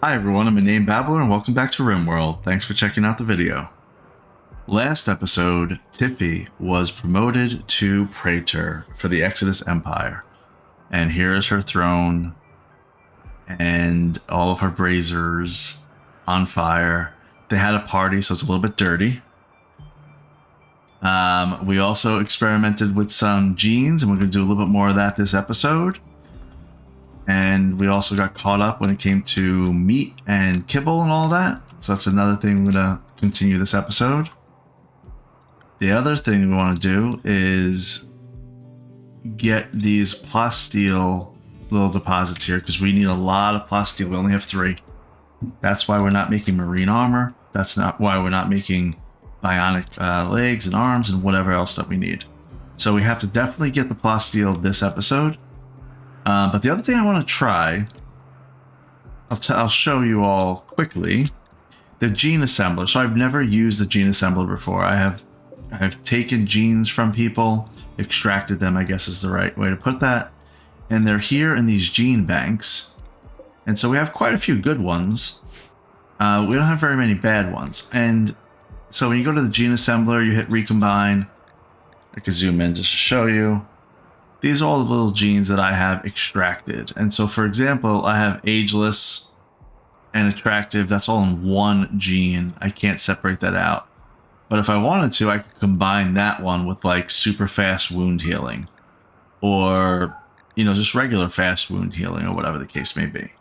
Hi everyone, I'm a name babbler and welcome back to RimWorld. Thanks for checking out the video. Last episode, Tiffy was promoted to Praetor for the Exodus Empire. And here is her throne and all of her braziers on fire. They had a party, so it's a little bit dirty. We also experimented with some genes, and we're going to do a little bit more of that this episode. And we also got caught up when it came to meat and kibble and all that. So that's another thing we're going to continue this episode. The other thing we want to do is get these plasteel little deposits here because we need a lot of plasteel. We only have 3. That's why we're not making marine armor. That's not why we're not making bionic legs and arms and whatever else that we need. So we have to definitely get the plasteel this episode. But the other thing I want to try, I'll show you all quickly, the gene assembler. So I've never used the gene assembler before. I have taken genes from people, extracted them, I guess is the right way to put that. And they're here in these gene banks. And so we have quite a few good ones. We don't have very many bad ones. And so when you go to the gene assembler, you hit recombine. I can zoom in just to show you. These are all the little genes that I have extracted. And so, for example, I have ageless and attractive. That's all in one gene. I can't separate that out. But if I wanted to, I could combine that one with like super fast wound healing. Or, just regular fast wound healing or whatever the case may be.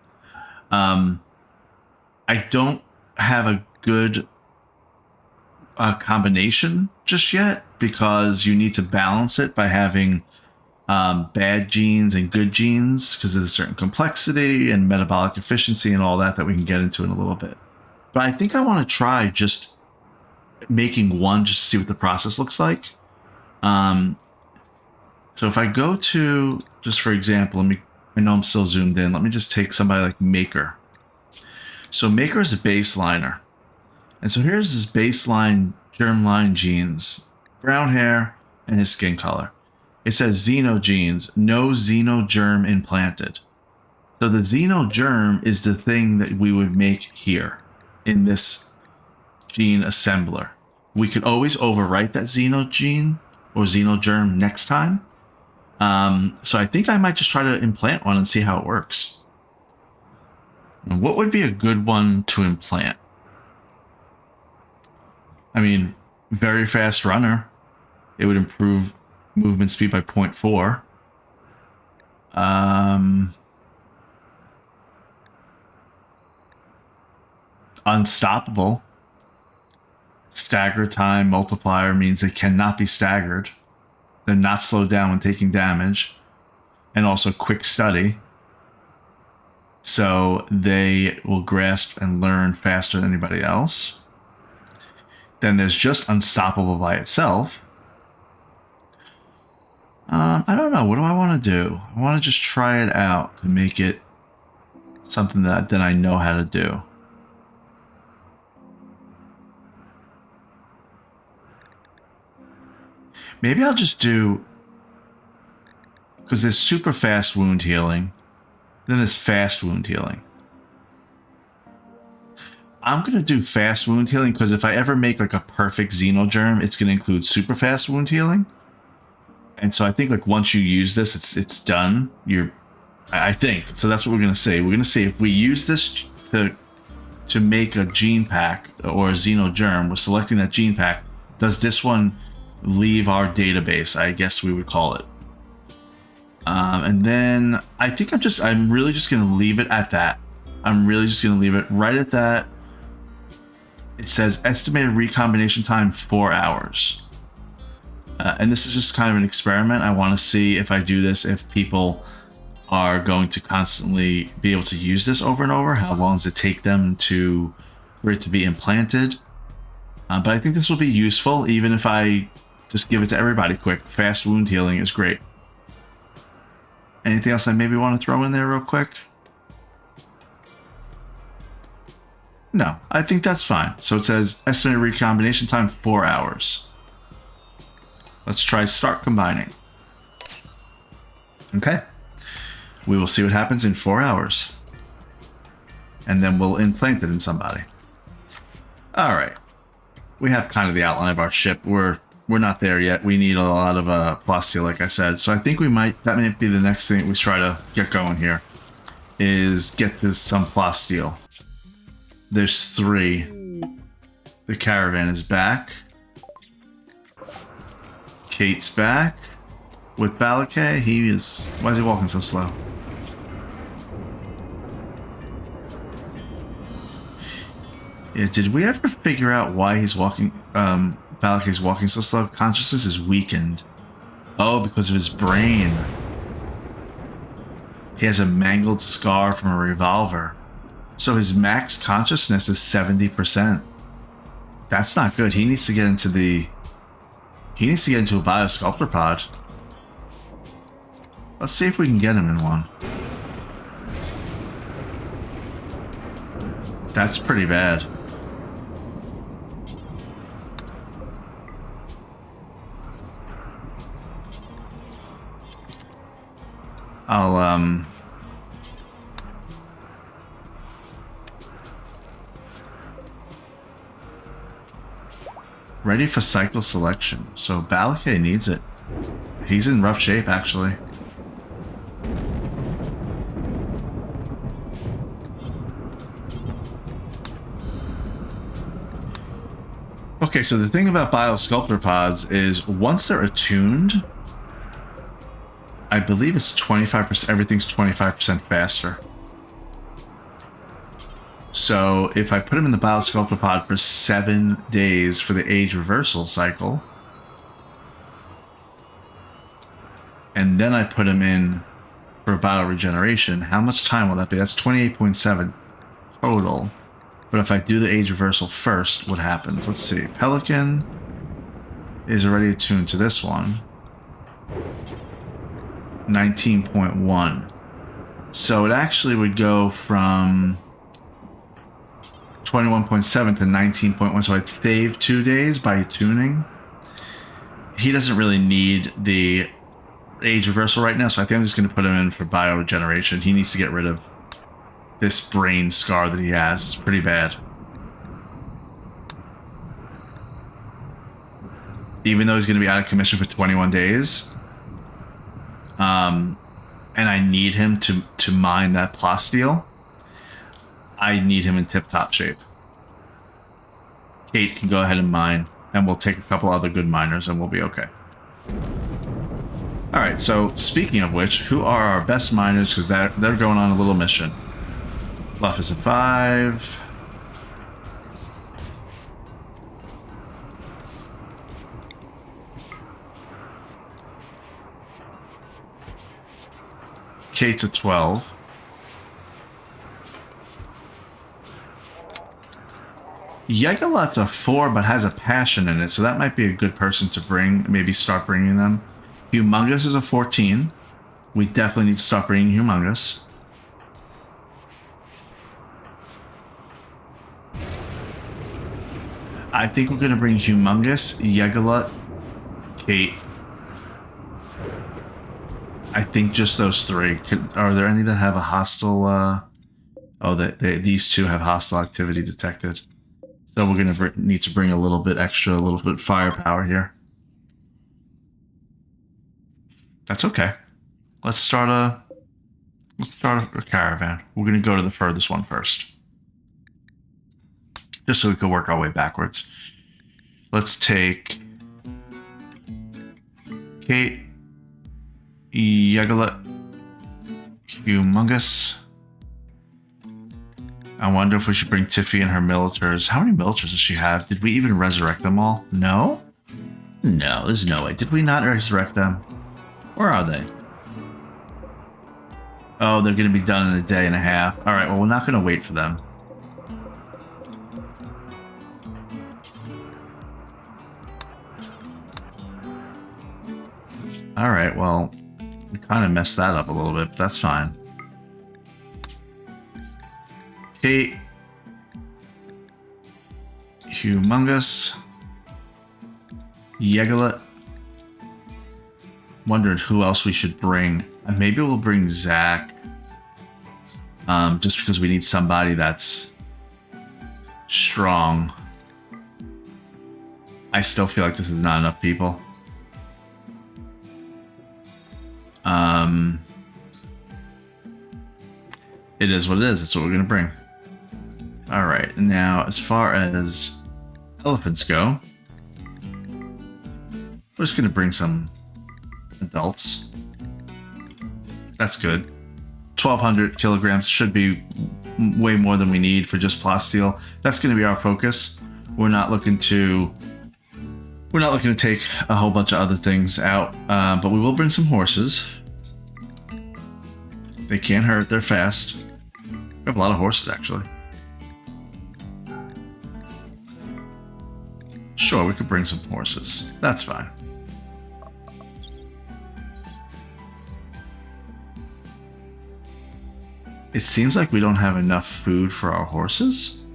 I don't have a good combination just yet because you need to balance it by having bad genes and good genes because there's a certain complexity and metabolic efficiency and all that we can get into in a little bit. But I think I want to try just making one just to see what the process looks like. So if I go to, just for example, I know I'm still zoomed in. Let me just take somebody like Maker. So Maker is a baseliner. And so here's his baseline germline genes, brown hair and his skin color. It says xenogenes, no xenogerm implanted. So the xenogerm is the thing that we would make here in this gene assembler. We could always overwrite that xenogene or xenogerm next time. So I think I might just try to implant one and see how it works. And what would be a good one to implant? I mean, very fast runner. It would improve movement speed by 0.4. Unstoppable. Stagger time multiplier means they cannot be staggered. They're not slowed down when taking damage. And also quick study. So they will grasp and learn faster than anybody else. Then there's just unstoppable by itself. I don't know. What do I want to do? I want to just try it out to make it something that I know how to do. Maybe I'll just do, because there's super fast wound healing, then there's fast wound healing. I'm going to do fast wound healing because if I ever make like a perfect xenogerm, it's going to include super fast wound healing. And so I think like once you use this, it's done. I think. So that's what we're going to see. We're going to see if we use this to make a gene pack or a xenogerm, we're selecting that gene pack. Does this one leave our database? I guess we would call it. And then I think I'm really just going to leave it at that. I'm really just going to leave it right at that. It says estimated recombination time 4 hours. And this is just kind of an experiment. I want to see if I do this, if people are going to constantly be able to use this over and over. How long does it take them for it to be implanted? But I think this will be useful, even if I just give it to everybody quick. Fast wound healing is great. Anything else I maybe want to throw in there real quick? No, I think that's fine. So it says estimated recombination time 4 hours. Let's try start combining. Okay. We will see what happens in 4 hours. and then we'll implant it in somebody. All right. We have kind of the outline of our ship. We're not there yet. We need a lot of plasteel, like I said. So I think that might be the next thing we try to get going here, is get to some plasteel. There's 3. The caravan is back. Kate's back. With Balakay, why is he walking so slow? Yeah, did we ever figure out why he's walking, Balakay's walking so slow? Consciousness is weakened. Oh, because of his brain. He has a mangled scar from a revolver. So his max consciousness is 70%. That's not good. He needs to get into a biosculptor pod. Let's see if we can get him in one. That's pretty bad. Ready for cycle selection. So Balakay needs it. He's in rough shape, actually. Okay, so the thing about biosculptor pods is once they're attuned, I believe it's 25%, everything's 25% faster. So if I put him in the biosculptor pod for 7 days for the age reversal cycle, and then I put him in for bioregeneration, how much time will that be? That's 28.7 total. But if I do the age reversal first, what happens? Let's see. Pelican is already attuned to this one. 19.1. So it actually would go from 21.7 to 19.1. So I'd save 2 days by tuning. He doesn't really need the age reversal right now, so I think I'm just going to put him in for bioregeneration. He needs to get rid of this brain scar that he has. It's pretty bad. Even though he's going to be out of commission for 21 days. And I need him to mine that plasteel. I need him in tip-top shape. Kate can go ahead and mine, and we'll take a couple other good miners, and we'll be okay. Alright, so speaking of which, who are our best miners? Because they're going on a little mission. Fluff is a 5. Kate's a 12. Yegalot's a 4, but has a passion in it, so that might be a good person to bring. Maybe start bringing them. Humongous is a 14. We definitely need to start bringing Humongous. I think we're going to bring Humongous, Yegalot, Kate. I think just those 3. Are there any that have a hostile... these 2 have hostile activity detected. So we're going to need to bring a little bit firepower here. That's okay. Let's start a caravan. We're going to go to the furthest one first. Just so we can work our way backwards. Let's take Kate, Yegalot, Humongous. I wonder if we should bring Tiffy and her militars. How many militars does she have? Did we even resurrect them all? No? No, there's no way. Did we not resurrect them? Where are they? Oh, they're going to be done in a day and a half. Alright, well, we're not going to wait for them. Alright, well, we kind of messed that up a little bit, but that's fine. Kate. Humongous. Yegalot. Wondered who else we should bring. And maybe we'll bring Zach. just because we need somebody that's strong. I still feel like this is not enough people. It is what it is. That's what we're going to bring. All right. Now, as far as elephants go, we're just going to bring some adults. That's good. 1,200 kilograms should be way more than we need for just plasteel. That's going to be our focus. We're not looking to take a whole bunch of other things out, but we will bring some horses. They can't hurt. They're fast. We have a lot of horses, actually. Sure, we could bring some horses. That's fine. It seems like we don't have enough food for our horses.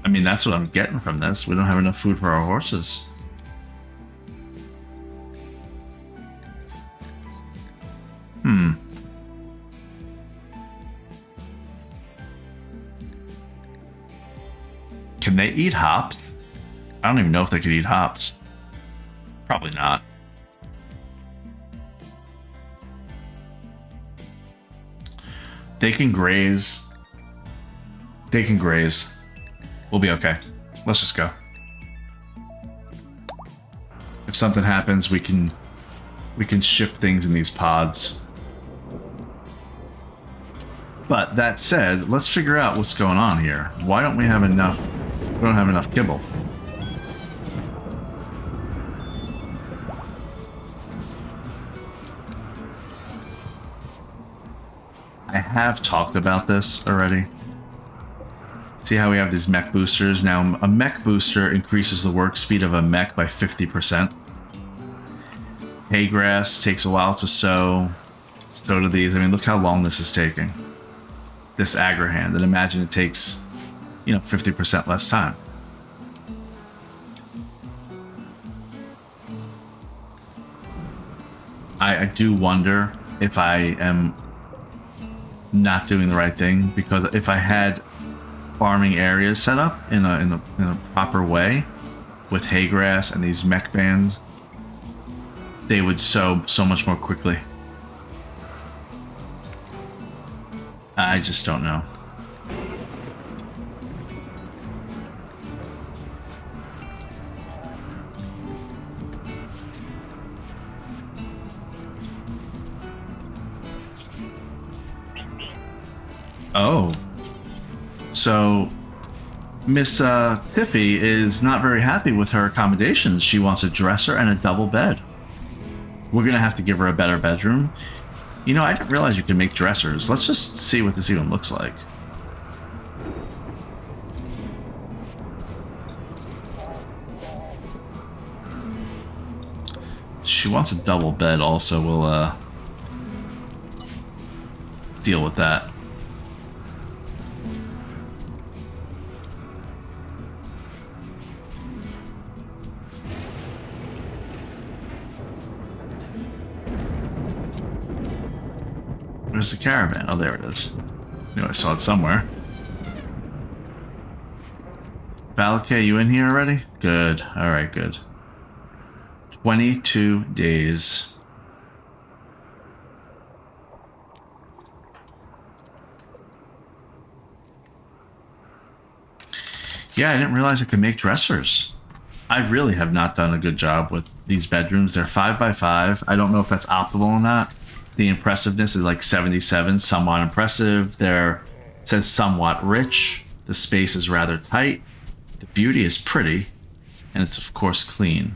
I mean, that's what I'm getting from this. We don't have enough food for our horses. Can they eat hops? I don't even know if they could eat hops. Probably not. They can graze. They can graze. We'll be okay. Let's just go. If something happens, we can ship things in these pods. But that said, let's figure out what's going on here. Why don't we have enough? We don't have enough kibble. I have talked about this already. See how we have these mech boosters? Now, a mech booster increases the work speed of a mech by 50%. Hay grass takes a while to sow. So do these. I mean, look how long this is taking. This Agrahand. And imagine it takes, 50% less time. I do wonder if I am not doing the right thing, because if I had farming areas set up in a proper way with hay grass and these mech bands, they would sow so much more quickly. I just don't know. Oh. So Miss Tiffy is not very happy with her accommodations. She wants a dresser and a double bed. We're going to have to give her a better bedroom. I didn't realize you could make dressers. Let's just see what this even looks like. She wants a double bed also. We'll deal with that. Where's the caravan? Oh, there it is. I saw it somewhere. Balakay, you in here already? Good. Alright, good. 22 days. Yeah, I didn't realize I could make dressers. I really have not done a good job with these bedrooms. They're 5x5. I don't know if that's optimal or not. The impressiveness is like 77, somewhat impressive. It says somewhat rich. The space is rather tight. The beauty is pretty. And it's, of course, clean.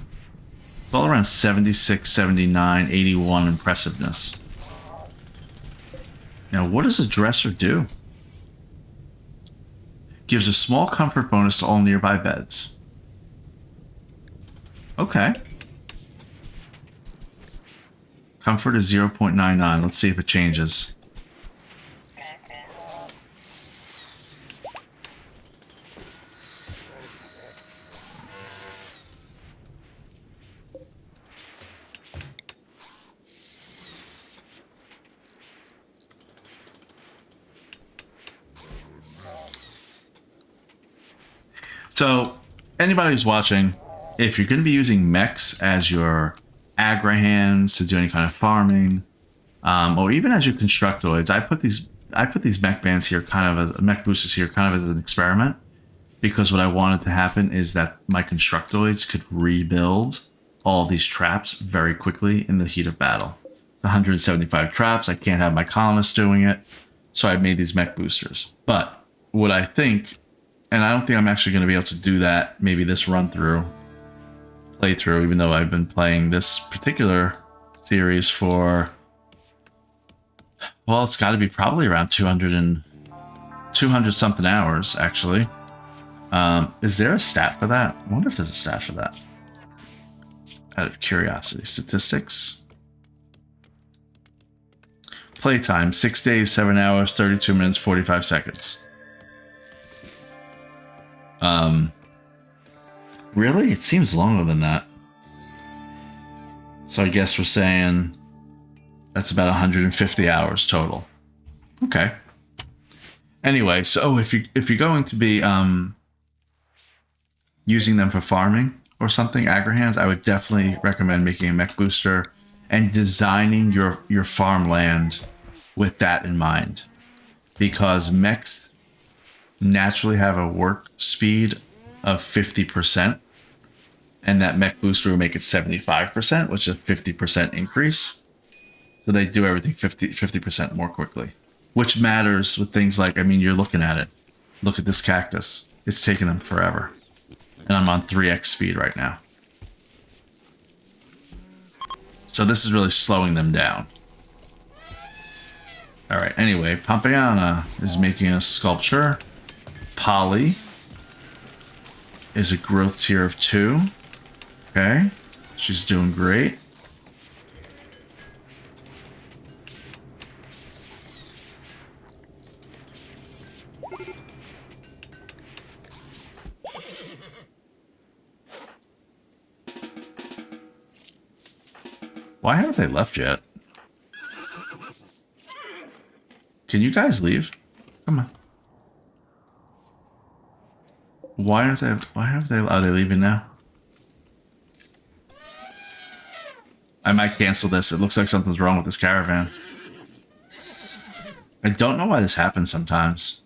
It's all around 76, 79, 81 impressiveness. Now, what does a dresser do? Gives a small comfort bonus to all nearby beds. Okay. Comfort is 0.99. Let's see if it changes. So, anybody who's watching, if you're going to be using mechs as your aggro hands to do any kind of farming, or even as your constructoids, I put these mech bands here, kind of as mech boosters here, kind of as an experiment, because what I wanted to happen is that my constructoids could rebuild all these traps very quickly in the heat of battle. It's 175 traps. I can't have my colonists doing it, so I made these mech boosters. But what I think, and I don't think I'm actually going to be able to do that, maybe this playthrough, even though I've been playing this particular series for, well, it's got to be probably around 200 something hours, actually. Is there a stat for that? I wonder if there's a stat for that. Out of curiosity. Statistics. Playtime, 6 days, 7 hours, 32 minutes, 45 seconds. Really? It seems longer than that. So I guess we're saying that's about 150 hours total. Okay. Anyway, so if you're going to be using them for farming or something, aggro-hands, I would definitely recommend making a mech booster and designing your farmland with that in mind, because mechs naturally have a work speed of 50%, and that mech booster will make it 75%, which is a 50% increase. So they do everything 50% more quickly, which matters with things like, I mean, you're looking at it. Look at this cactus. It's taking them forever. And I'm on 3x speed right now. So this is really slowing them down. All right, anyway, Pompeiana is making a sculpture. Polly is a growth tier of 2. Okay, she's doing great. Why haven't they left yet? Can you guys leave? Come on. Why aren't they? Why have they? Are they leaving now? I might cancel this. It looks like something's wrong with this caravan. I don't know why this happens sometimes.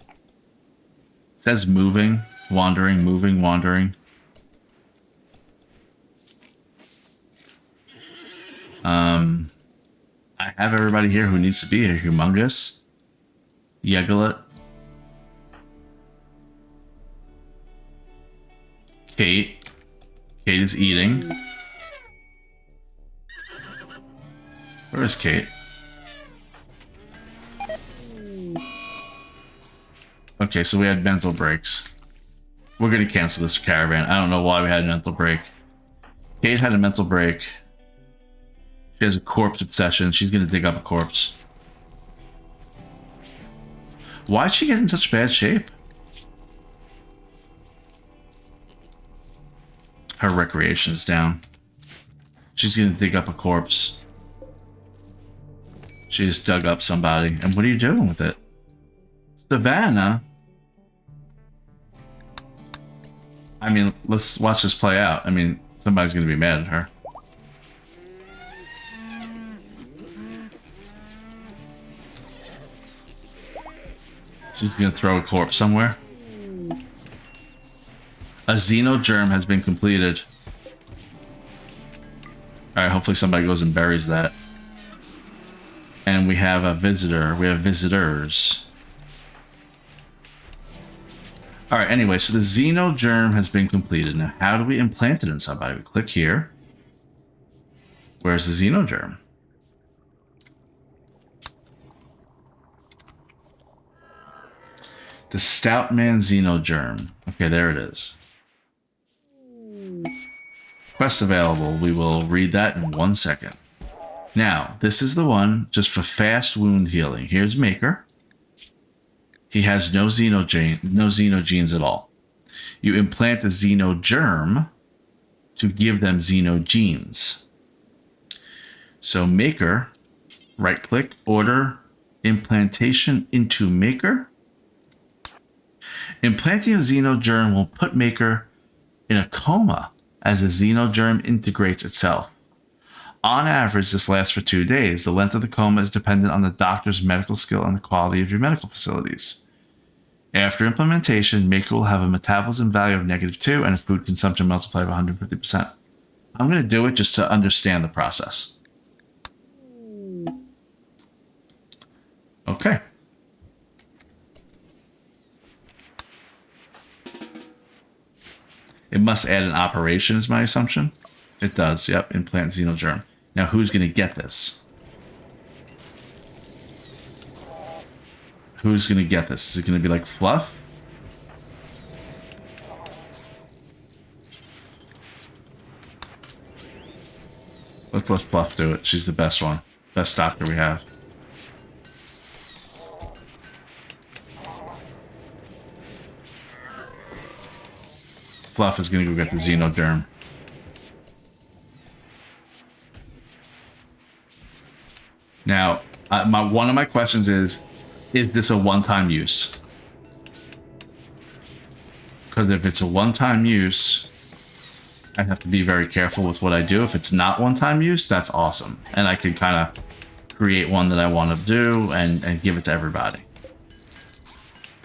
It says moving, wandering, moving, wandering. I have everybody here who needs to be here. Humongous, Yegelet, Kate. Kate is eating. Where is Kate? Okay, so we had mental breaks. We're gonna cancel this caravan. I don't know why we had a mental break. Kate had a mental break. She has a corpse obsession. She's gonna dig up a corpse. Why is she get in such bad shape? Her recreation's down. She's gonna dig up a corpse. She just dug up somebody. And what are you doing with it? Savannah? I mean, let's watch this play out. I mean, somebody's gonna be mad at her. She's gonna throw a corpse somewhere. A xenogerm has been completed. Alright, hopefully somebody goes and buries that. And we have a visitor. We have visitors. Alright, anyway, so the xenogerm has been completed. Now, how do we implant it in somebody? We click here. Where's the xenogerm? The Stoutman xenogerm. Okay, there it is. Quest available. We will read that in 1 second. Now, this is the one just for fast wound healing. Here's Maker. He has no xenogenes at all. You implant a xenogerm to give them xenogenes. So Maker, right click, order implantation into Maker. Implanting a xenogerm will put Maker in a coma as the xenogerm integrates itself. On average, this lasts for 2 days. The length of the coma is dependent on the doctor's medical skill and the quality of your medical facilities. After implementation, Maker will have a metabolism value of -2 and a food consumption multiplier of 150%. I'm going to do it just to understand the process. Okay. It must add an operation is my assumption. It does, yep, implant xenogerm. Now who's going to get this? Who's going to get this? Is it going to be like Fluff? Let's let Fluff do it. She's the best one. Best doctor we have. Fluff is going to go get the xenoderm. Now, one of my questions is this a one-time use? Because if it's a one-time use, I have to be very careful with what I do. If it's not one-time use, that's awesome. And I can kind of create one that I want to do and give it to everybody.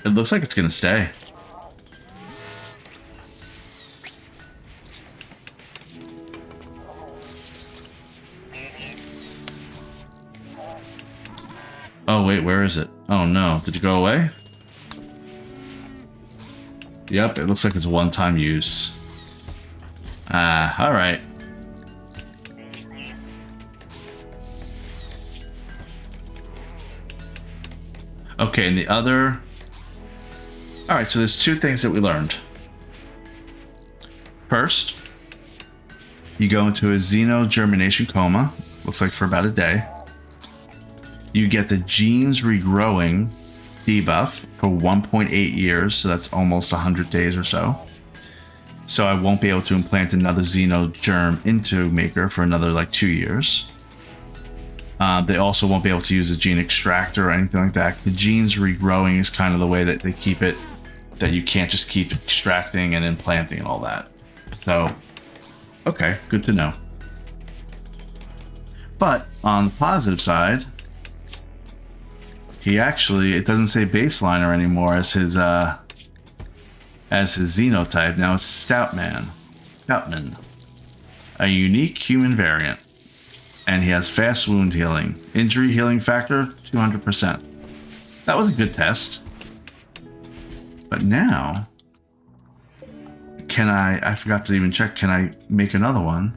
It looks like it's going to stay. Oh, wait, where is it? Oh, no. Did it go away? Yep, it looks like it's one-time use. Ah, alright. Okay, and the other... Alright, so there's 2 things that we learned. First, you go into a xenogermination coma. Looks like for about a day. You get the genes regrowing debuff for 1.8 years, so that's almost 100 days or so. So I won't be able to implant another xenogerm into Maker for another like 2 years. They also won't be able to use a gene extractor or anything like that. The genes regrowing is kind of the way that they keep it, that you can't just keep extracting and implanting and all that. So, okay, good to know. But on the positive side, he actually, it doesn't say baseliner anymore as his xenotype. Now it's Stoutman. A unique human variant. And he has fast wound healing. Injury healing factor, 200%. That was a good test. But now, I forgot to even check, can I make another one?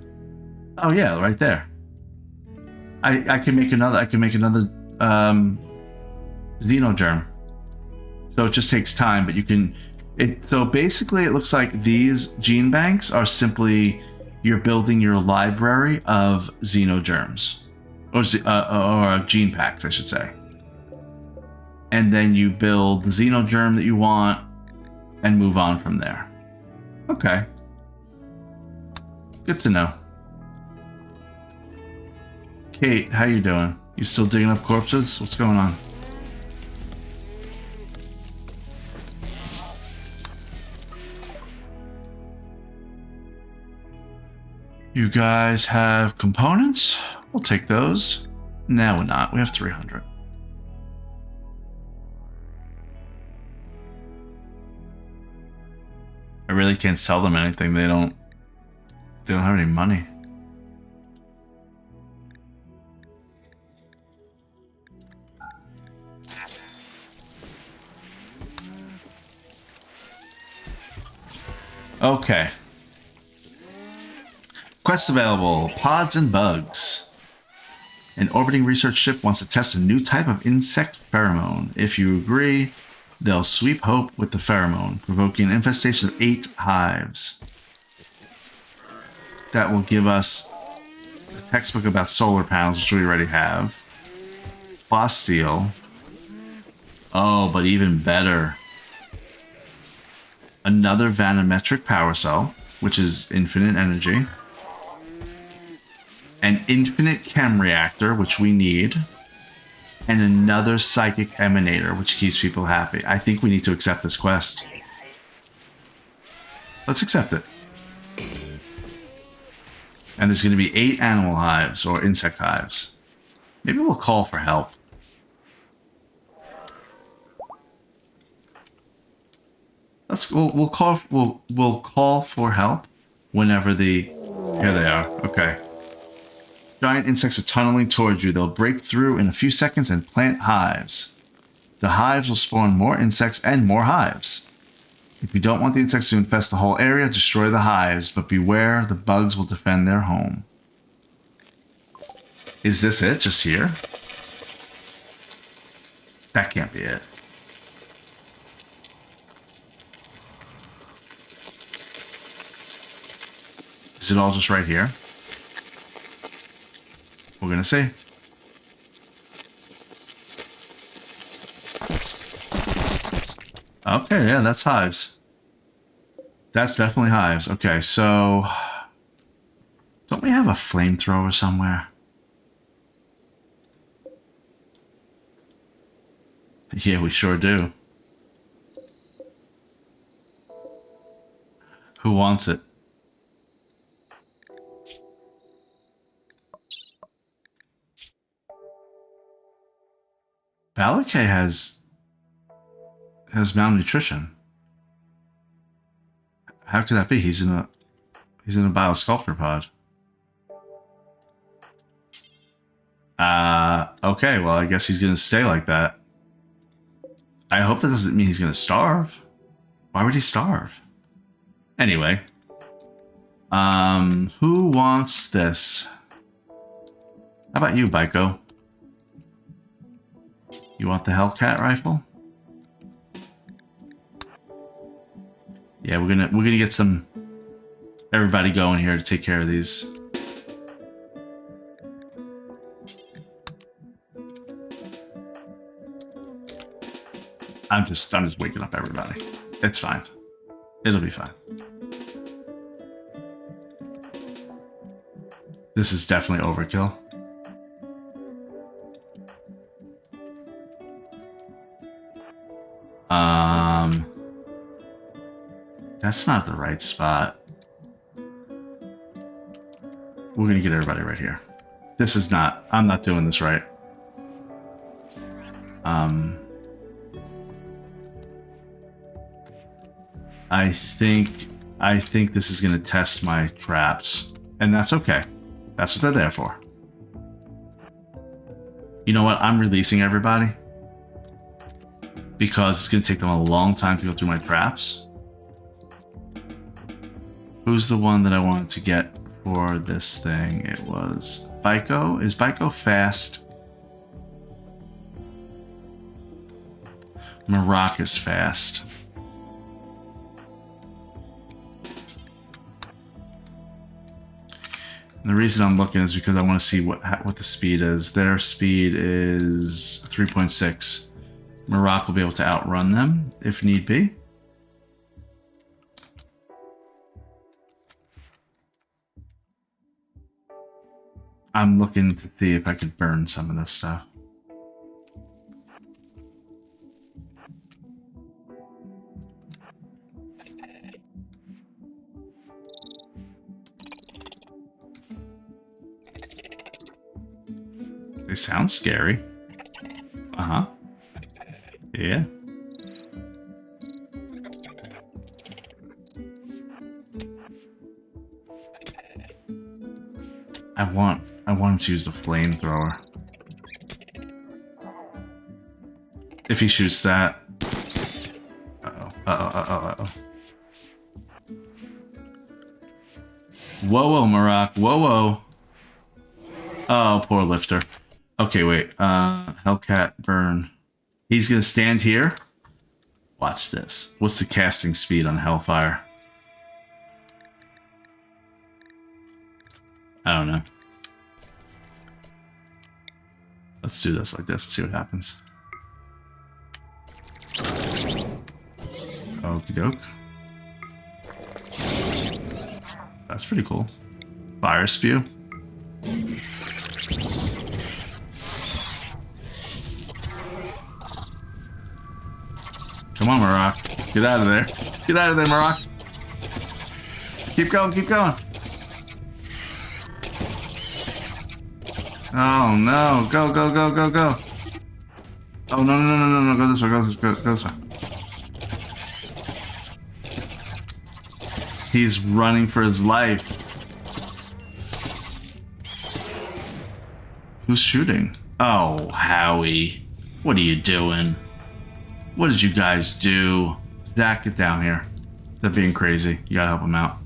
Oh yeah, right there. I can make another xenogerm. So it just takes time, but you can, so basically it looks like these gene banks are simply, you're building your library of xenogerms. Or gene packs, I should say. And then you build the xenogerm that you want and move on from there. Okay. Good to know. Kate, how you doing? You still digging up corpses? What's going on? You guys have components? We'll take those. No, we're not. We have 300. I really can't sell them anything. They don't have any money. Okay. Quest available, Pods and Bugs. An orbiting research ship wants to test a new type of insect pheromone. If you agree, they'll sweep Hope with the pheromone, provoking an infestation of 8 hives. That will give us a textbook about solar panels, which we already have. Plasteel. Oh, but even better. Another Vanometric power cell, which is infinite energy. An infinite chem reactor, which we need. And another psychic emanator, which keeps people happy. I think we need to accept this quest. Let's accept it. And there's going to be 8 animal hives or insect hives. Maybe we'll call for help. We'll call for help whenever the... Here they are. Okay. Giant insects are tunneling towards you. They'll break through in a few seconds and plant hives. The hives will spawn more insects and more hives. If you don't want the insects to infest the whole area, destroy the hives, but beware, the bugs will defend their home. Is this it? Just here? That can't be it. Is it all just right here? We're gonna see. Okay, yeah, that's hives. That's definitely hives. Okay, so... Don't we have a flamethrower somewhere? Yeah, we sure do. Who wants it? Balakay has malnutrition. How could that be? He's in a biosculptor pod. Okay, well, I guess he's gonna stay like that. I hope that doesn't mean he's gonna starve. Why would he starve? Anyway. Who wants this? How about you, Baiko? You want the Hellcat rifle? Yeah, we're gonna get some everybody going here to take care of these. I'm just waking up everybody. It's fine. It'll be fine. This is definitely overkill. That's not the right spot. We're gonna get everybody right here. This is not, I'm not doing this right. I think this is gonna test my traps, and that's okay. That's what they're there for. You know what? I'm releasing everybody because it's gonna take them a long time to go through my traps. Who's the one that I wanted to get for this thing? It was Baiko. Is Baiko fast? Marak is fast. And the reason I'm looking is because I want to see what the speed is. Their speed is 3.6. Marak will be able to outrun them if need be. I'm looking to see if I could burn some of this stuff. They sound scary. Uh-huh. Yeah. I want him to use the flamethrower. If he shoots that. Uh-oh. Whoa, Marak. Whoa. Oh, poor lifter. Okay, wait. Hellcat burn. He's gonna stand here. Watch this. What's the casting speed on Hellfire? I don't know. Let's do this like this and see what happens. Okie doke. That's pretty cool. Fire spew. Come on, Marak. Get out of there. Get out of there, Marak. Keep going, keep going. Oh no, go, go, go, go, go. Oh no, no, no, no, no, go this way, go this way, go this way. He's running for his life. Who's shooting? Oh, Howie. What are you doing? What did you guys do? Zach, get down here. They're being crazy. You gotta help him out.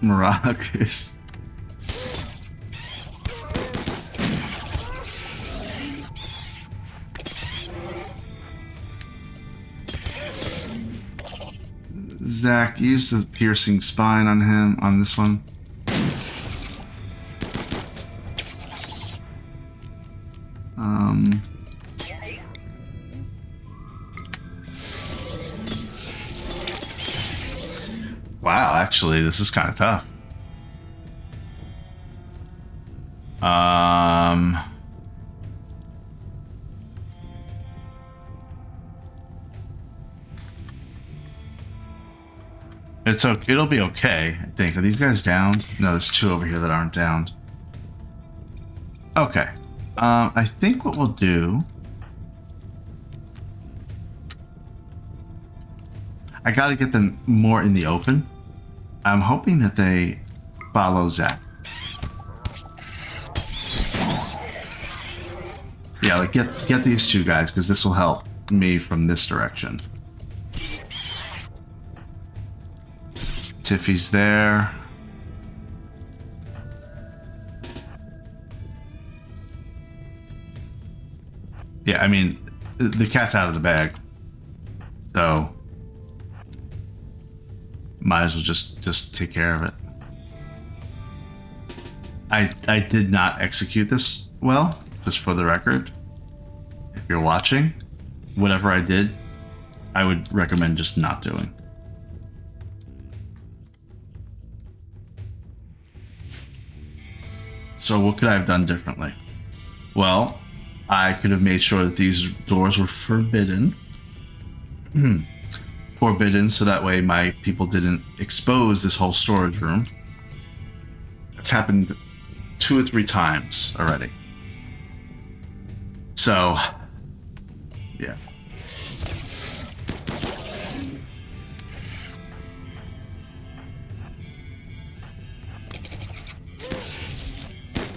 Maracas. Zach, use the piercing spine on him, on this one. Wow, actually, this is kind of tough. It's okay. It'll be okay, I think. Are these guys down? No, there's two over here that aren't down. Okay. I think what we'll do... I gotta get them more in the open. I'm hoping that they follow Zach. Yeah, like get these two guys, because this will help me from this direction. Tiffy's there. Yeah, I mean, the cat's out of the bag. So might as well just take care of it. I did not execute this well, just for the record. If you're watching, whatever I did, I would recommend just not doing. So what could I have done differently? Well, I could have made sure that these doors were forbidden. Forbidden, so that way my people didn't expose this whole storage room. It's happened 2 or 3 times already. So, yeah.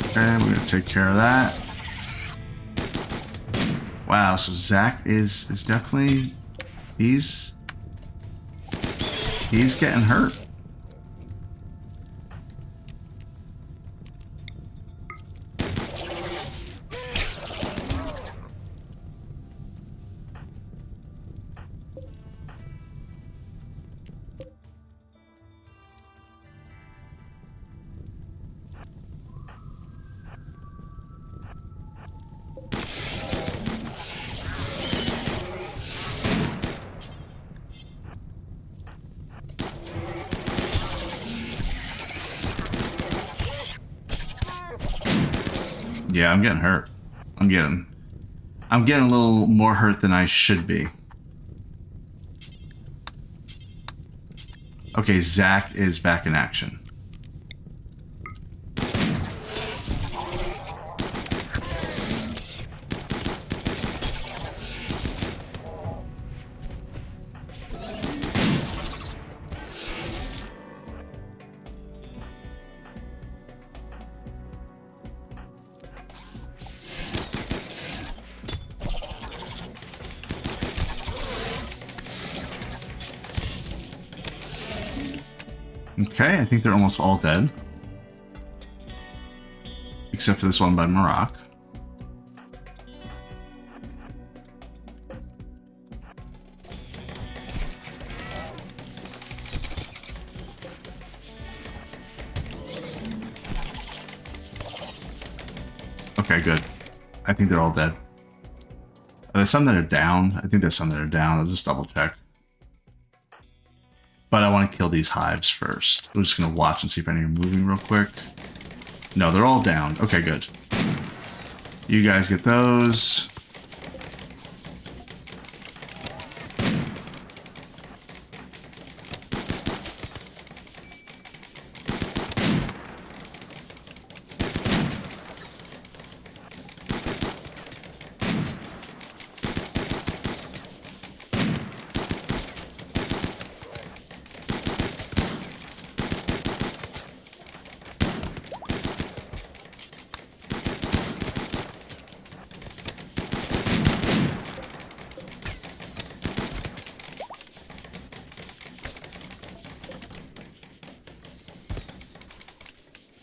Okay, we're gonna take care of that. Wow, so Zach is definitely he's getting hurt. Yeah, I'm getting hurt. I'm getting a little more hurt than I should be. Okay, Zach is back in action. Okay, I think they're almost all dead. Except for this one by Maroc. Okay, good. I think they're all dead. Are there some that are down? I think there's some that are down. I'll just double check. But I want to kill these hives first. We're just going to watch and see if any are moving real quick. No, they're all down. Okay, good. You guys get those.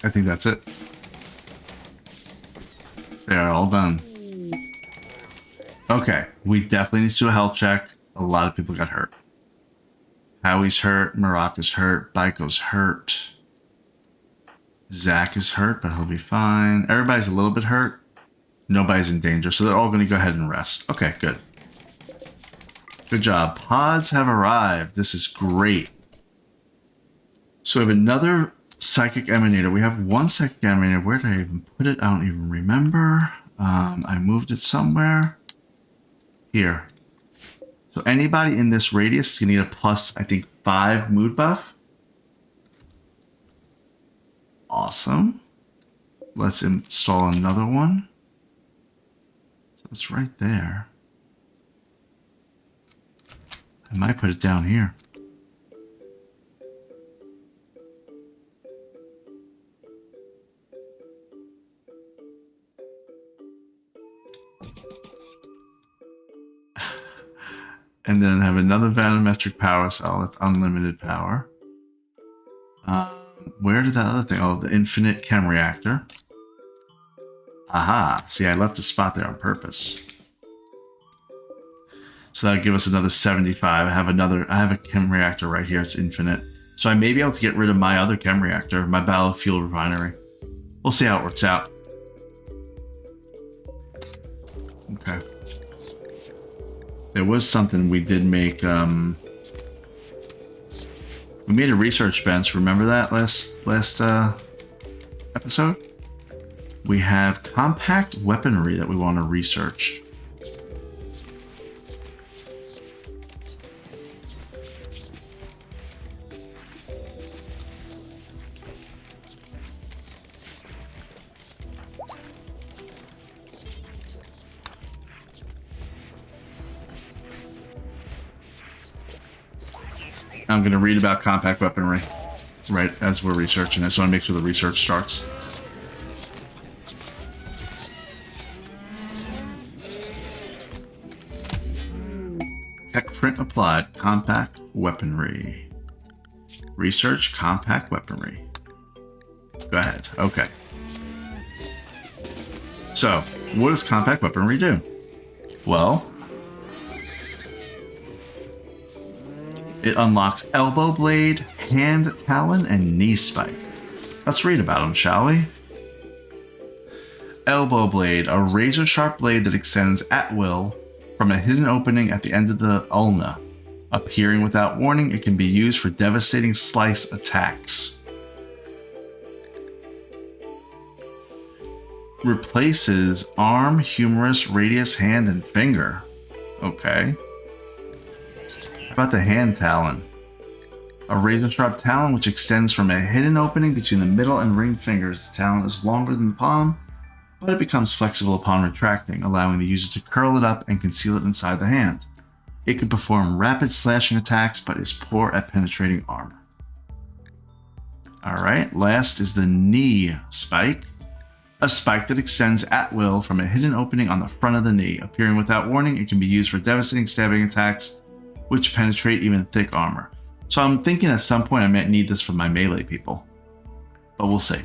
I think that's it. They're all done. Okay, we definitely need to do a health check. A lot of people got hurt. Howie's hurt. Marak is hurt. Baiko's hurt. Zach is hurt, but he'll be fine. Everybody's a little bit hurt. Nobody's in danger, so they're all going to go ahead and rest. Okay, good. Good job. Pods have arrived. This is great. So we have another psychic emanator. We have one psychic emanator. Where did I even put it? I don't even remember. I moved it somewhere. Here. So anybody in this radius is going to get a plus, I think, 5 mood buff. Awesome. Let's install another one. So it's right there. I might put it down here. And then have another vanometric power cell. That's unlimited power. Where did that other thing? Oh, the infinite chem reactor. Aha. See, I left a spot there on purpose. So that'll give us another 75. I have a chem reactor right here. It's infinite. So I may be able to get rid of my other chem reactor, my biofuel refinery. We'll see how it works out. Okay. There was something we did make. We made a research bench. Remember that last episode? We have compact weaponry that we want to research. I'm going to read about compact weaponry right as we're researching this. So I want to make sure the research starts. Tech print applied. Compact weaponry. Research compact weaponry. Go ahead. Okay. So, what does compact weaponry do? Well, it unlocks elbow blade, hand talon, and knee spike. Let's read about them, shall we? Elbow blade, a razor-sharp blade that extends at will from a hidden opening at the end of the ulna. Appearing without warning, it can be used for devastating slice attacks. Replaces arm, humerus, radius, hand, and finger. Okay. How about the hand talon? A razor-sharp talon which extends from a hidden opening between the middle and ring fingers. The talon is longer than the palm, but it becomes flexible upon retracting, allowing the user to curl it up and conceal it inside the hand. It can perform rapid slashing attacks, but is poor at penetrating armor. Alright, last is the knee spike. A spike that extends at will from a hidden opening on the front of the knee. Appearing without warning, it can be used for devastating stabbing attacks, which penetrate even thick armor. So I'm thinking at some point I might need this for my melee people. But we'll see.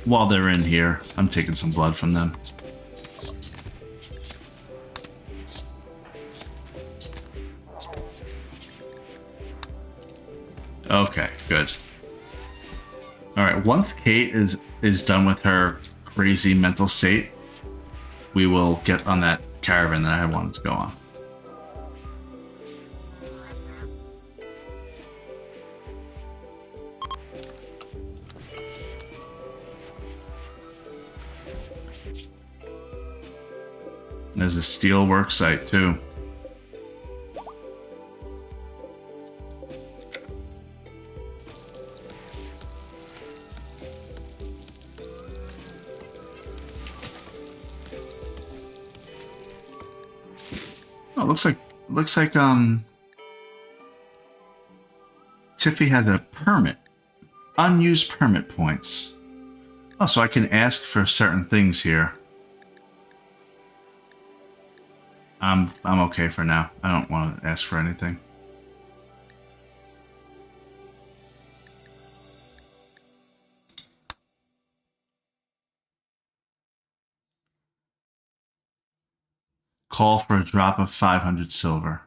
while they're in here, I'm taking some blood from them. Okay, good. All right, once Kate is done with her crazy mental state, we will get on that caravan that I wanted to go on. There's a steel work site too. Oh, looks like Tiffy has a permit. Unused permit points. Oh, so I can ask for certain things here. I'm okay for now. I don't want to ask for anything. Call for a drop of 500 silver.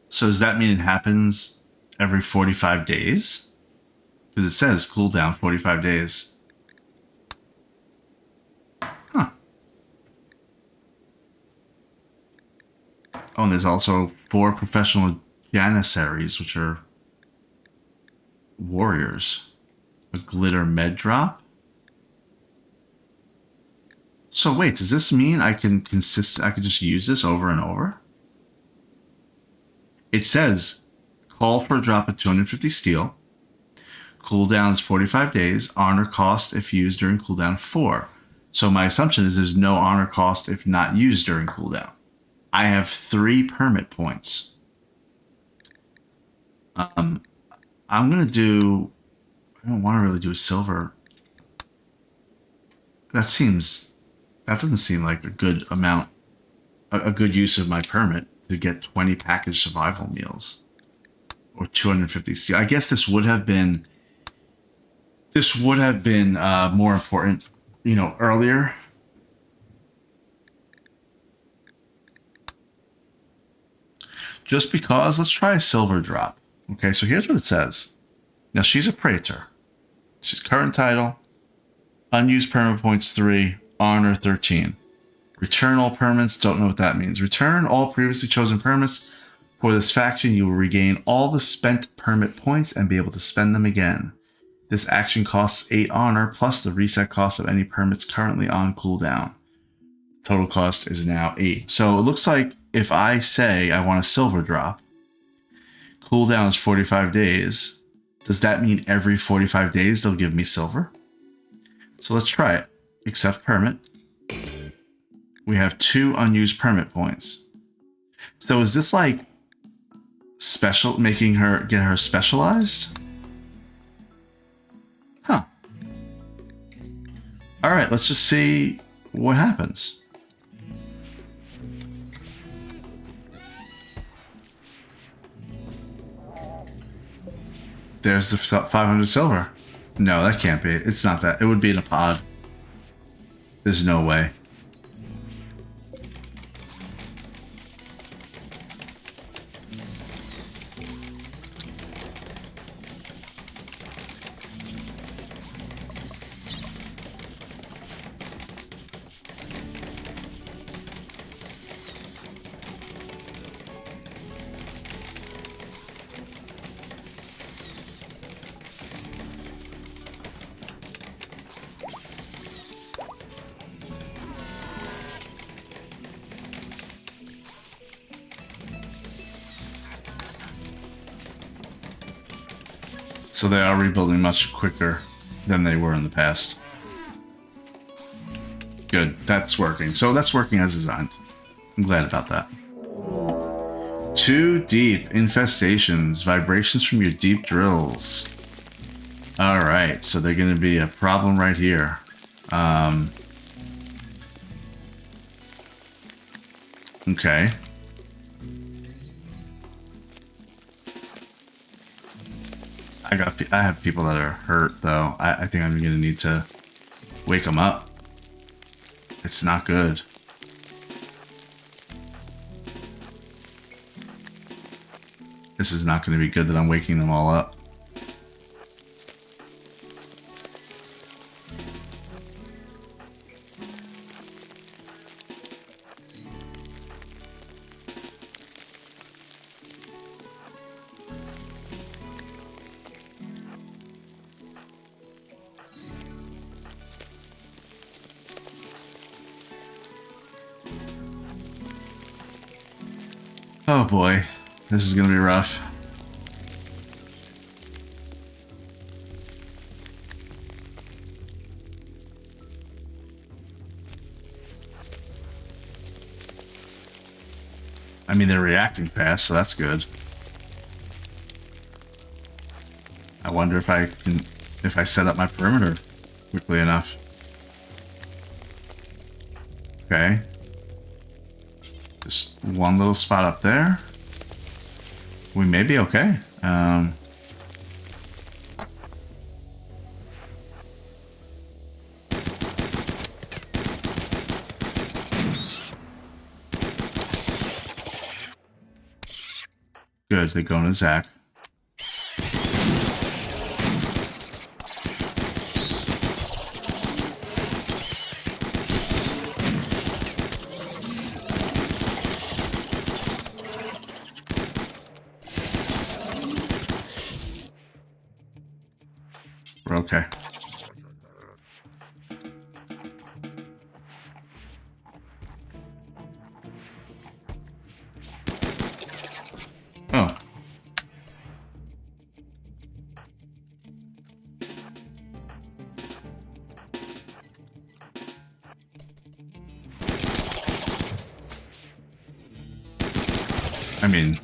So does that mean it happens every 45 days? Because it says cooldown 45 days. Huh. Oh, and there's also 4 professional janissaries, which are warriors. A glitter med drop. So wait, does this mean I can just use this over and over? It says call for a drop of 250 steel. Cooldown is 45 days. Honor cost if used during cooldown 4. So my assumption is there's no honor cost if not used during cooldown. I have 3 permit points. I'm gonna do. I don't want to really do a silver. That doesn't seem like a good amount, a good use of my permit to get 20 packaged survival meals or 250 steel. I guess this would have been more important, earlier. Just because, let's try a silver drop. Okay, so here's what it says. Now she's a praetor. She's current title, unused permit points 3, honor 13. Return all permits, don't know what that means. Return all previously chosen permits. For this faction, you will regain all the spent permit points and be able to spend them again. This action costs 8 honor plus the reset cost of any permits currently on cooldown. Total cost is now 8. So it looks like if I say I want a silver drop, cooldown is 45 days. Does that mean every 45 days they'll give me silver? So let's try it. Accept permit. We have 2 unused permit points. So is this like special, making her get her specialized? Huh. All right, let's just see what happens. There's the 500 silver. No, that can't be. It's not that. It would be in a pod. There's no way. So they are rebuilding much quicker than they were in the past. Good, that's working. So that's working as designed. I'm glad about that. Too deep infestations, vibrations from your deep drills. All right, so they're going to be a problem right here. Okay. I have people that are hurt though. I think I'm gonna need to wake them up. It's not good. This is not going to be good that I'm waking them all up. Oh boy, this is going to be rough. I mean, they're reacting fast, so that's good. I wonder if I set up my perimeter quickly enough. Okay. Just one little spot up there. We may be okay. Good, they're going to Zach. We're okay. Oh. I mean,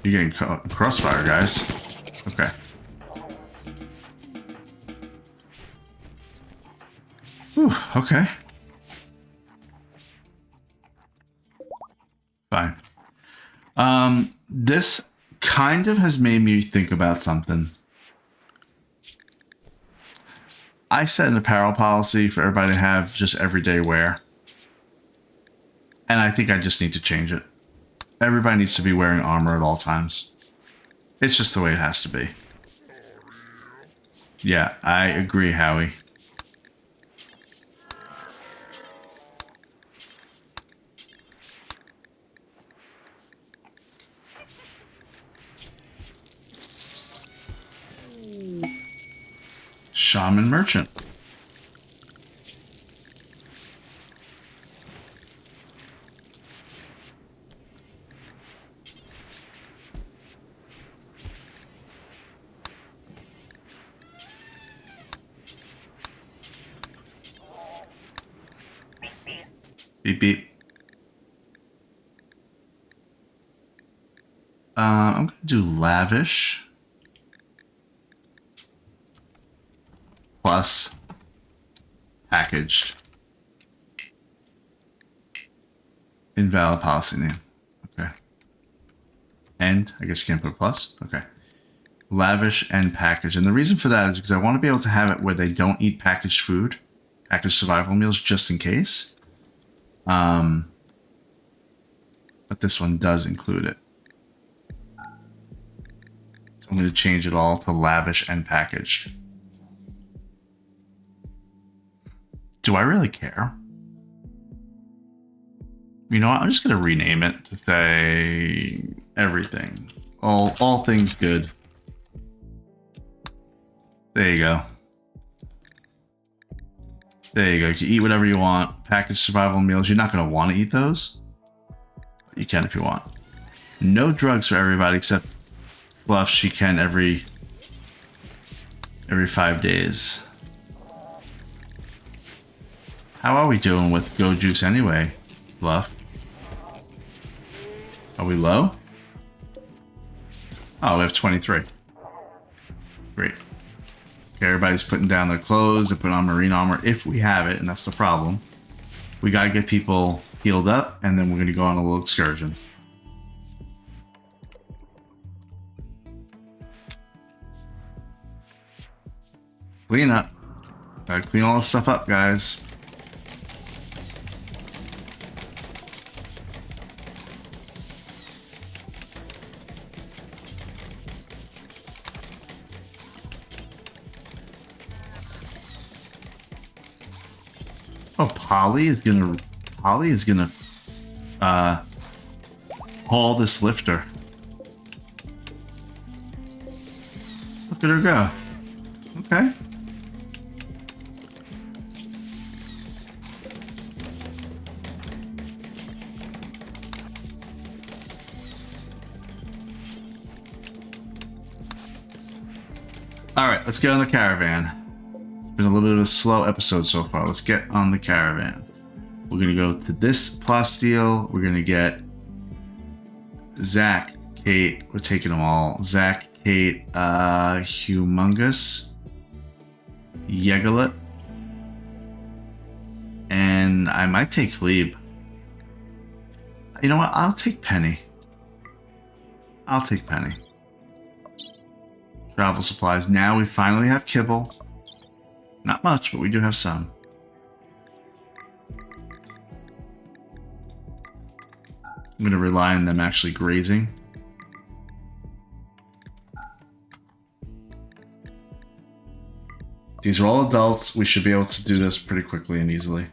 you're getting crossfire, guys. Okay. Whew, okay. Fine. This kind of has made me think about something. I set an apparel policy for everybody to have just everyday wear. And I think I just need to change it. Everybody needs to be wearing armor at all times. It's just the way it has to be. Yeah, I agree, Howie. Shaman Merchant. Beep beep. I'm gonna do lavish. Plus packaged. Invalid policy name. Okay. And I guess you can't put a plus. Okay. Lavish and packaged. And the reason for that is because I want to be able to have it where they don't eat packaged food, packaged survival meals, just in case. But this one does include it. So I'm going to change it all to lavish and packaged. Do I really care? You know what? I'm just going to rename it to say everything. All things good. There you go. There you go. You can eat whatever you want. Packaged survival meals. You're not going to want to eat those. But you can if you want. No drugs for everybody except Fluff. She can every 5 days. How are we doing with Go Juice anyway, Fluff? Are we low? Oh, we have 23. Great. Okay, everybody's putting down their clothes. They're putting on marine armor if we have it, and that's the problem. We gotta get people healed up, and then we're gonna go on a little excursion. Clean up. Gotta clean all this stuff up, guys. Oh, Polly is gonna haul this lifter. Look at her go. Okay. Alright, let's get on the caravan. It's been a little bit of a slow episode so far. Let's get on the caravan. We're gonna go to this plasteel. We're gonna get Zach, Kate. We're taking them all. Zach, Kate, Humongous, Yegalit, and I might take Fleeb. You know what? I'll take Penny. I'll take Penny. Travel supplies. Now we finally have kibble. Not much, but we do have some. I'm going to rely on them actually grazing. These are all adults. We should be able to do this pretty quickly and easily.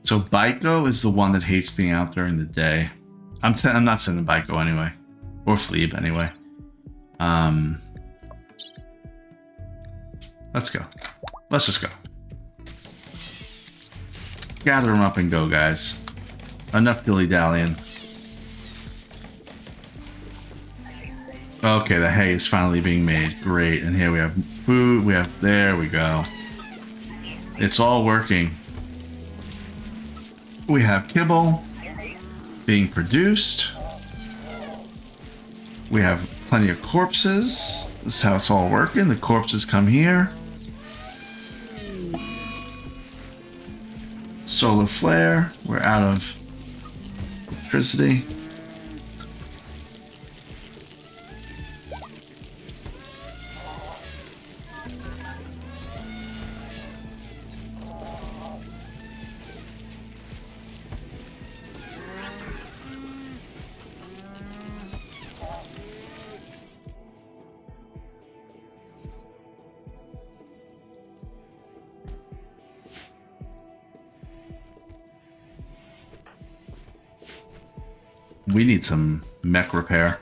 So Baiko is the one that hates being out during the day. I'm not sending Baiko anyway. Or Fleeb anyway. Let's go. Let's just go. Gather them up and go, guys. Enough dilly-dallying. Okay, the hay is finally being made. Great. And here we have food. There we go. It's all working. We have kibble being produced. We have plenty of corpses. This is how it's all working. The corpses come here. Solar flare. We're out of electricity. We need some mech repair.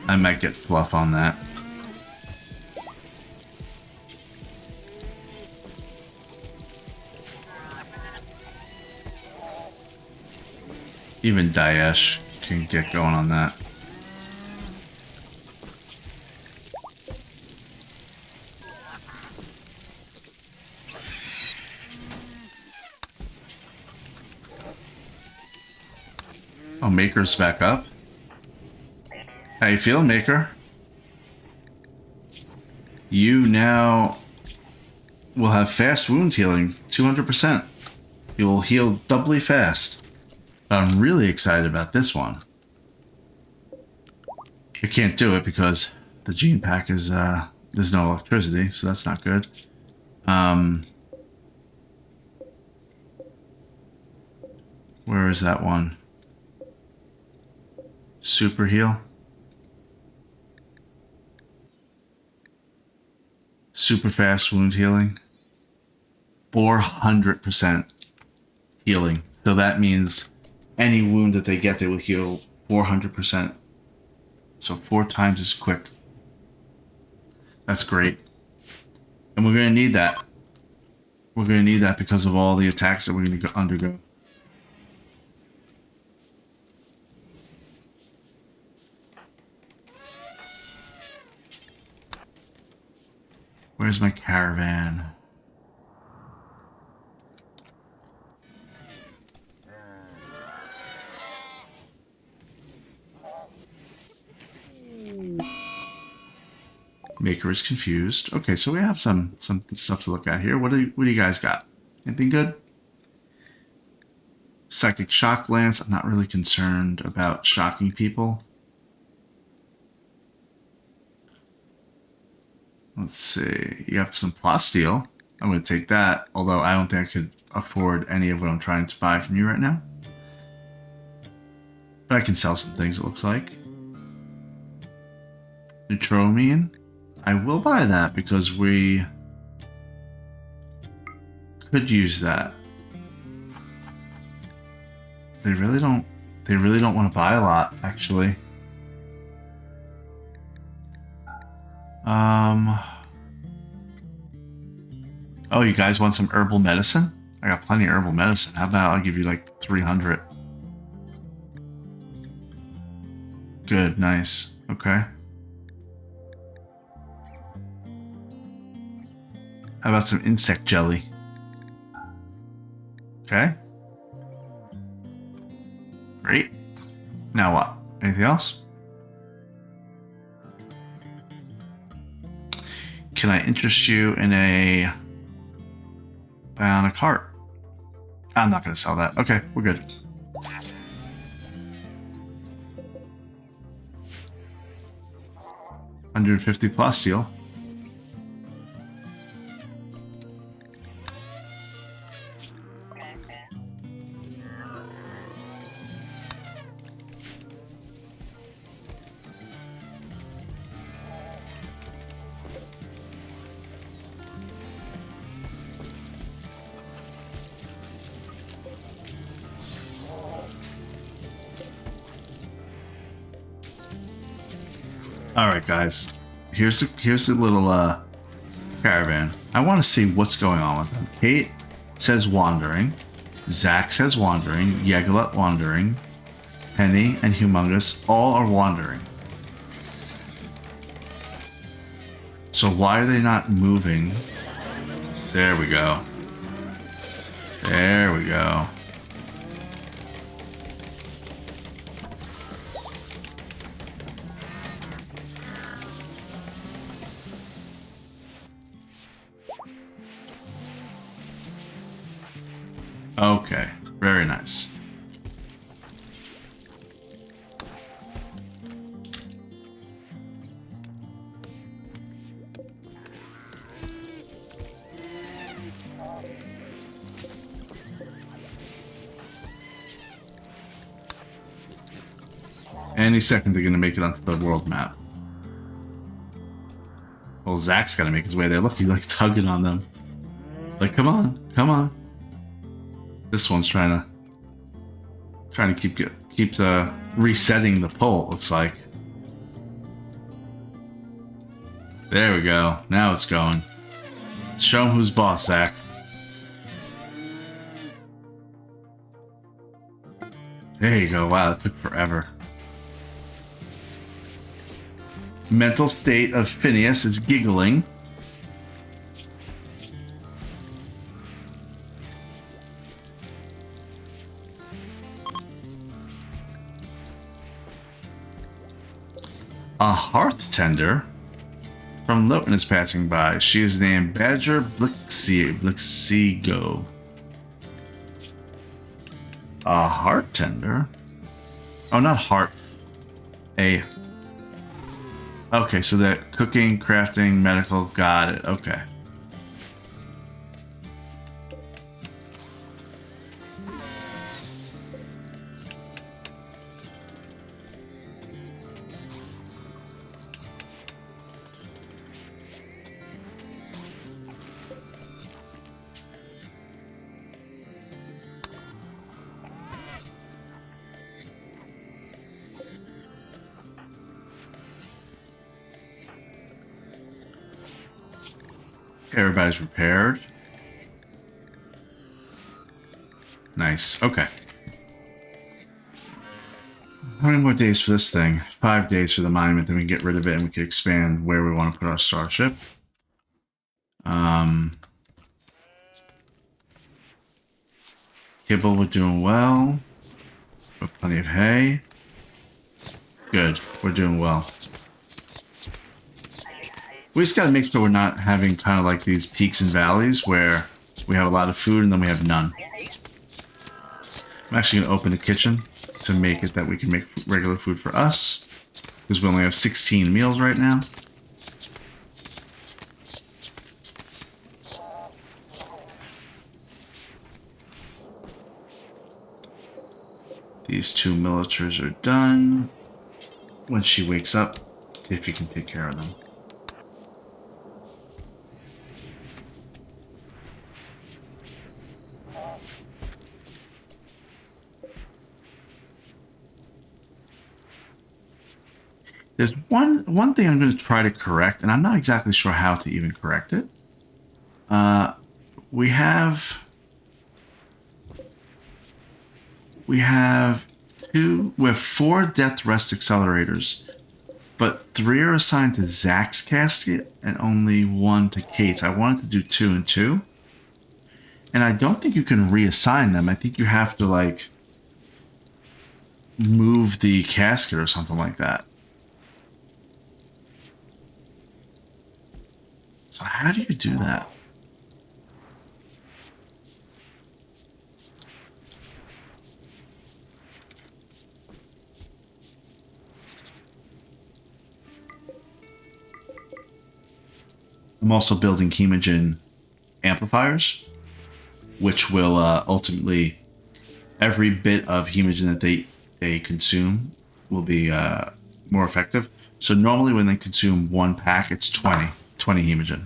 I might get fluff on that. Even Daesh can get going on that. Oh, Maker's back up. How you feeling, Maker? You now will have fast wound healing, 200%. You will heal doubly fast. But I'm really excited about this one. You can't do it because the gene pack is, there's no electricity, so that's not good. Where is that one? Super heal. Super fast wound healing. 400% healing. So that means any wound that they get, they will heal 400%. So 4 times as quick. That's great. And we're going to need that. We're going to need that because of all the attacks that we're going to undergo. Where's my caravan? Maker is confused. Okay, so we have some stuff to look at here. What do you guys got? Anything good? Psychic Shock Lance. I'm not really concerned about shocking people. Let's see. You have some Plasteel. I'm going to take that, although I don't think I could afford any of what I'm trying to buy from you right now. But I can sell some things, it looks like. Neutromine. I will buy that because we could use that. They really don't want to buy a lot, actually. Oh, you guys want some herbal medicine? I got plenty of herbal medicine. How about I'll give you like 300? Good, nice. Okay. How about some insect jelly? Okay. Great. Now what? Anything else? Can I interest you in a bionic heart? I'm not going to sell that. Okay, we're good. $150 Plasteel. All right, guys. Here's the little caravan. I want to see what's going on with them. Kate says wandering. Zach says wandering. Yegelet wandering. Penny and Humongous all are wandering. So why are they not moving? There we go. There we go. Okay, very nice. Any second they're going to make it onto the world map. Well, Zach's got to make his way there. Look, he's like tugging on them. Like, come on, come on. This one's trying to keep resetting the pull, it looks like. There we go. Now it's going. Show him who's boss, Zach. There you go. Wow, that took forever. Mental state of Phineas is giggling. A hearth tender from Lotton is passing by. She is named Badger Blixigo. A heart tender? Oh, not heart. A. Okay, so that cooking, crafting, medical, got it. Okay. Everybody's repaired. Nice. Okay. How many more days for this thing? 5 days for the monument, then we can get rid of it and we can expand where we want to put our starship. Kibble, we're doing well. We have plenty of hay. Good. We're doing well. We just got to make sure we're not having kind of like these peaks and valleys where we have a lot of food and then we have none. I'm actually going to open the kitchen to make it that we can make regular food for us, because we only have 16 meals right now. These 2 militaries are done. When she wakes up, see if you can take care of them. There's one thing I'm going to try to correct, and I'm not exactly sure how to even correct it. We have 4 death rest accelerators, but 3 are assigned to Zach's casket and only 1 to Kate's. I wanted to do 2 and 2, and I don't think you can reassign them. I think you have to like move the casket or something like that. So how do you do that? I'm also building Chemogen amplifiers, which will ultimately, every bit of Chemogen that they consume will be more effective. So normally when they consume 1 pack, it's 20 Chemogen.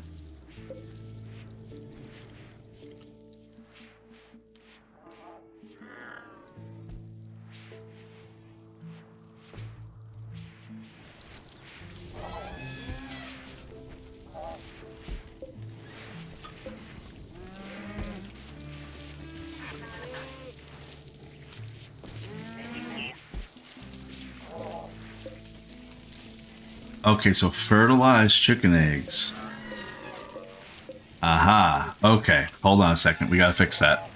Okay, so fertilized chicken eggs. Aha. Okay, hold on a second. We gotta fix that.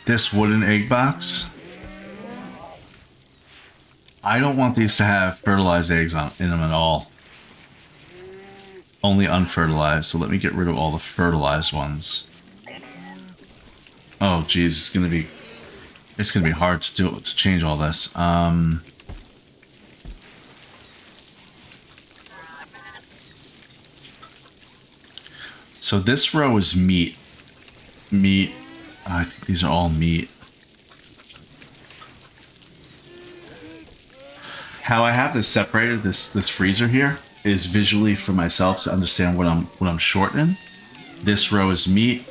This wooden egg box. I don't want these to have fertilized eggs in them at all. Only unfertilized, so let me get rid of all the fertilized ones. Oh, geez, it's gonna be hard to change all this. So this row is meat. Meat. I think these are all meat. How I have this separated, this freezer here, is visually for myself to understand what I'm short in. This row is meat.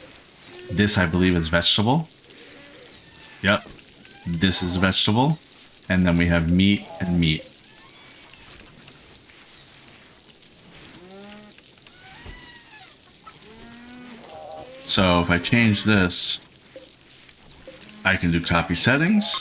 This I believe is vegetable. Yep. This is vegetable. And then we have meat and meat. So if I change this, I can do copy settings.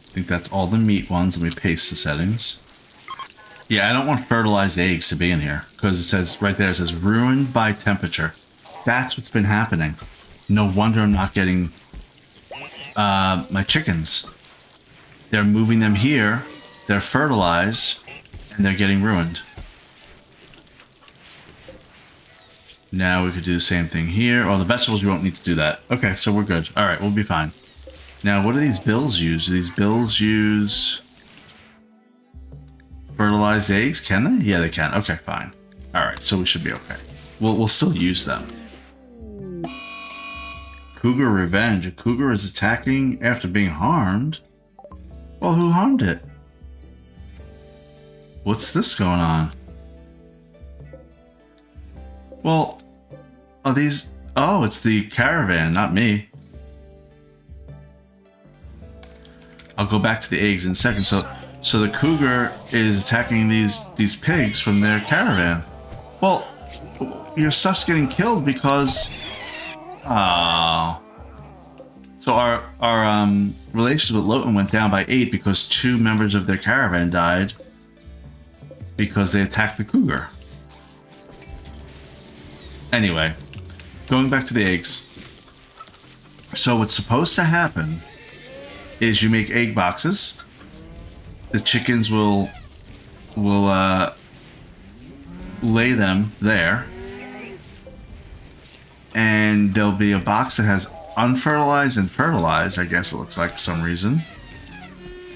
I think that's all the meat ones. Let me paste the settings. Yeah, I don't want fertilized eggs to be in here because it says right there, it says ruined by temperature. That's what's been happening. No wonder I'm not getting my chickens. They're moving them here, they're fertilized, and they're getting ruined. Now we could do the same thing here. Oh, the vegetables, we won't need to do that. Okay, so we're good. All right, we'll be fine. Now, what do these bills use? Do these bills use fertilized eggs? Can they? Yeah, they can. Okay, fine. All right, so we should be okay. We'll still use them. Cougar revenge. A cougar is attacking after being harmed. Well, who harmed it? What's this going on? Well, are these... Oh, it's the caravan, not me. I'll go back to the eggs in a second. So the cougar is attacking these pigs from their caravan. Well, your stuff's getting killed because... Oh. So our relationship with Loten went down by 8 because 2 members of their caravan died because they attacked the cougar. Anyway, going back to the eggs. So what's supposed to happen is you make egg boxes. The chickens will lay them there, and there'll be a box that has unfertilized and fertilized, I guess it looks like, for some reason.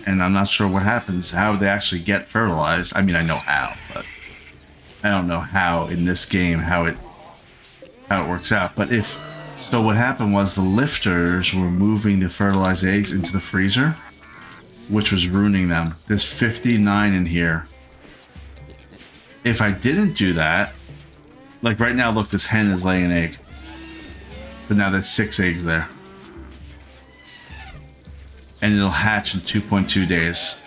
And I'm not sure what happens, how they actually get fertilized. I mean, I know how, but I don't know how in this game how it works out. But so what happened was the lifters were moving the fertilized eggs into the freezer, which was ruining them. There's 59 in here. If I didn't do that, like right now, look, this hen is laying an egg. So now there's 6 eggs there. And it'll hatch in 2.2 days.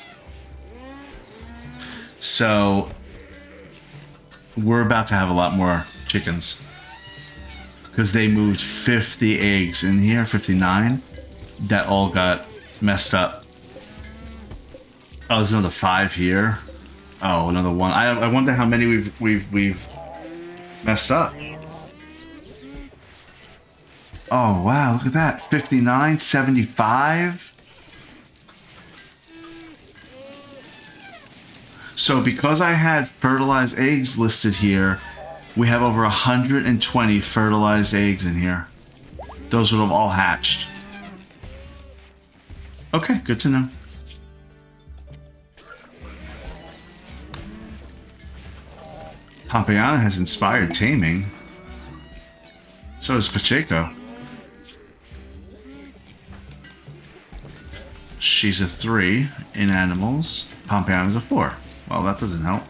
So we're about to have a lot more chickens. Because they moved 50 eggs in here, 59. That all got messed up. Oh, there's another 5 here. Oh, another 1. I wonder how many we've messed up. Oh wow, look at that. 59, 75. So because I had fertilized eggs listed here, we have over 120 fertilized eggs in here. Those would have all hatched. Okay, good to know. Pompeiana has inspired taming. So does Pacheco. She's a 3 in animals. Pompeiana's a 4. Well, that doesn't help.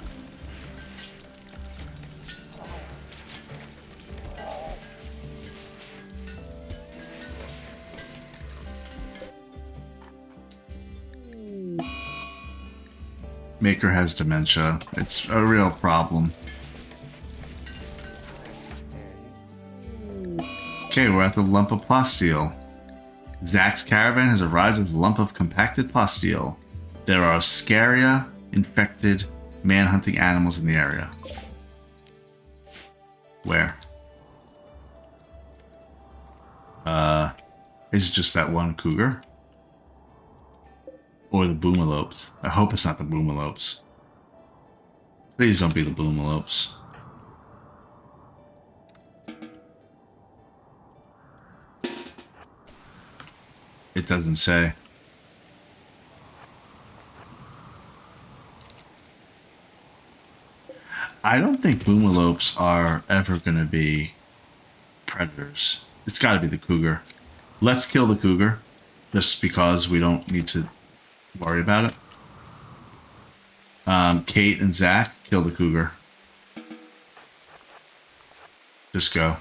Maker has dementia. It's a real problem. Okay, we're at the lump of plasteel. Zach's caravan has arrived at the lump of compacted plasteel. There are Scaria infected man-hunting animals in the area. Where? Is it just that one cougar? Or the boomalopes? I hope it's not the boomalopes. Please don't be the boomalopes. It doesn't say. I don't think boomalopes are ever going to be predators. It's got to be the cougar. Let's kill the cougar, just because we don't need to worry about it. Kate and Zach, kill the cougar. Just go.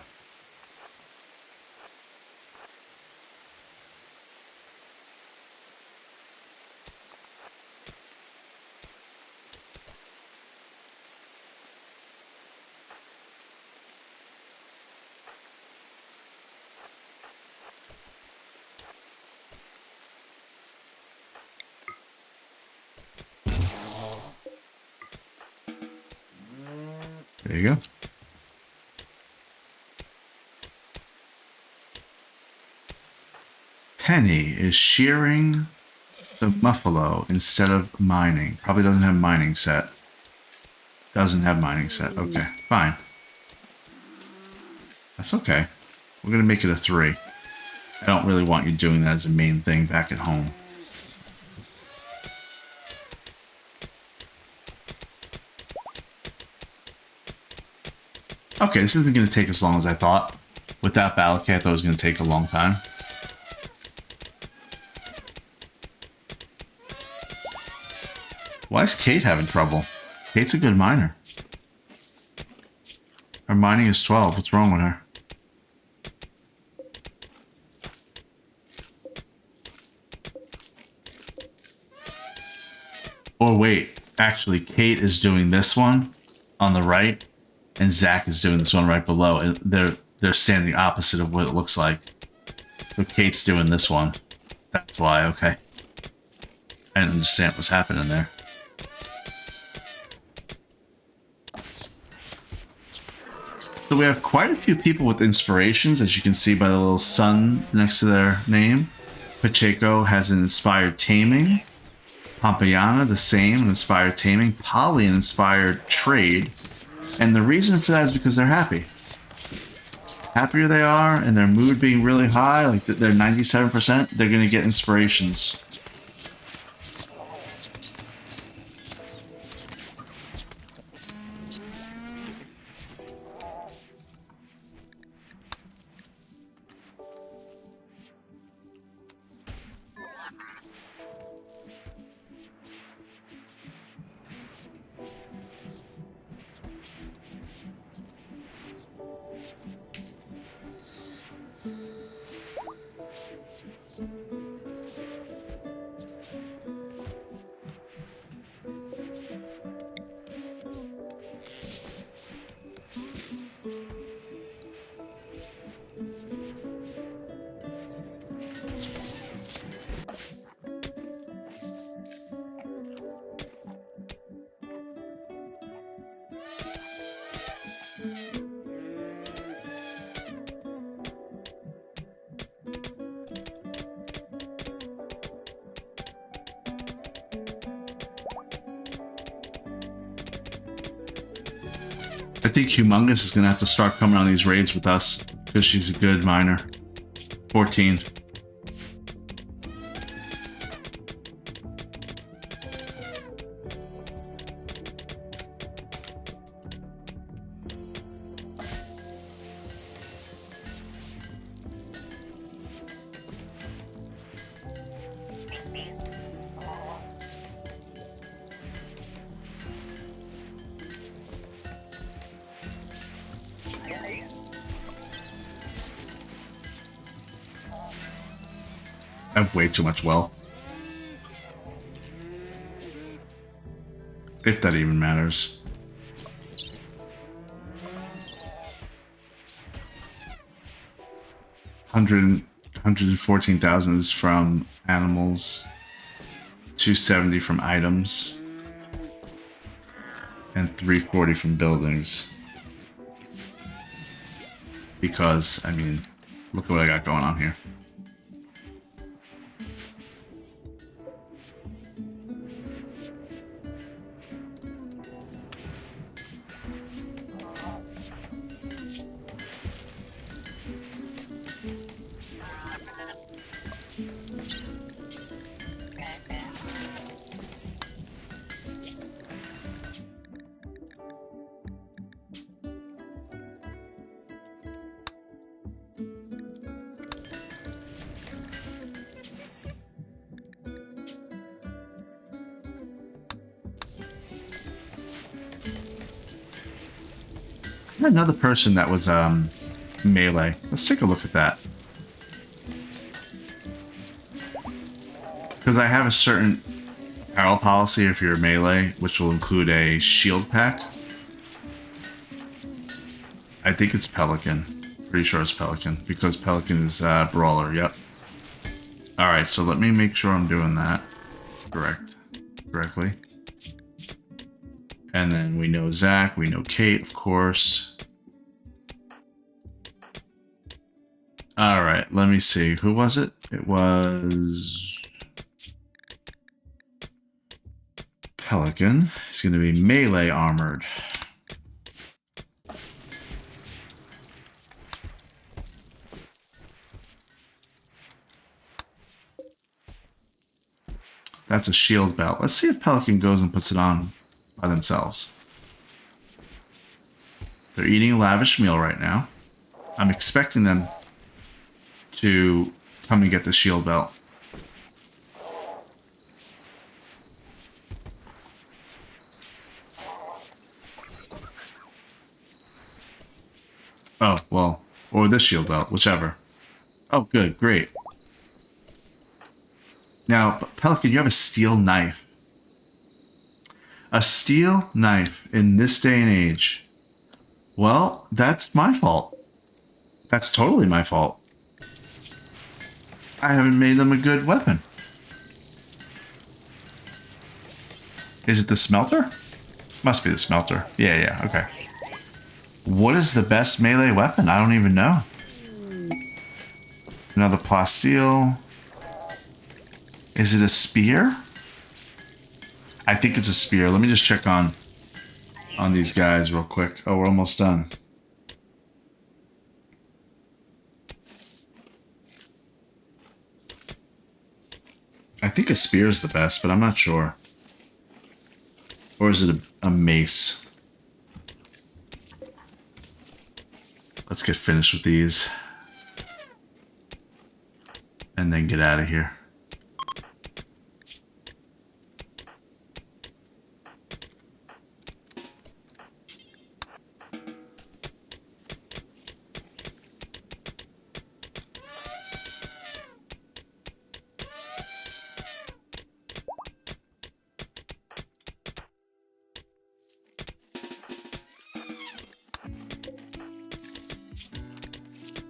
There you go. Penny is shearing the buffalo instead of mining. Probably doesn't have mining set. Doesn't have mining set. Okay, fine. That's okay. We're going to make it a 3. I don't really want you doing that as a main thing back at home. Okay, this isn't going to take as long as I thought. With that battle kit, I thought it was going to take a long time. Why is Kate having trouble? Kate's a good miner. Her mining is 12. What's wrong with her? Or wait, actually, Kate is doing this one on the right, and Zach is doing this one right below, and they're standing opposite of what it looks like. So Kate's doing this one. That's why, okay. I didn't understand what's happening there. So we have quite a few people with inspirations, as you can see by the little sun next to their name. Pacheco has an inspired taming. Pompeyana, the same, an inspired taming. Polly, an inspired trade. And the reason for that is because they're happy. Happier they are, and their mood being really high, like they're 97%, they're going to get inspirations. I think Humongous is going to have to start coming on these raids with us because she's a good miner. 14. I have way too much well. If that even matters. $114,000 is from animals. 270 from items. And 340 from buildings. Because, I mean, look at what I got going on here. Another person that was melee. Let's take a look at that. Because I have a certain apparel policy if you're melee, which will include a shield pack. I think it's Pelican. Pretty sure it's Pelican because Pelican is brawler. Yep. All right, so let me make sure I'm doing that correctly. And then we know Zach, we know Kate, of course. All right, let me see. Who was it? It was Pelican. He's going to be melee armored. That's a shield belt. Let's see if Pelican goes and puts it on by themselves. They're eating a lavish meal right now. I'm expecting them to come and get the shield belt. Oh, well, or this shield belt, whichever. Oh, good, great. Now, Pelican, you have a steel knife. A steel knife in this day and age. Well, that's my fault. That's totally my fault. I haven't made them a good weapon. Is it the smelter? Must be the smelter. Yeah, okay. What is the best melee weapon? I don't even know. Another plasteel. Is it a spear? I think it's a spear. Let me just check on these guys real quick. Oh, we're almost done. I think a spear is the best, but I'm not sure. Or is it a mace? Let's get finished with these. And then get out of here.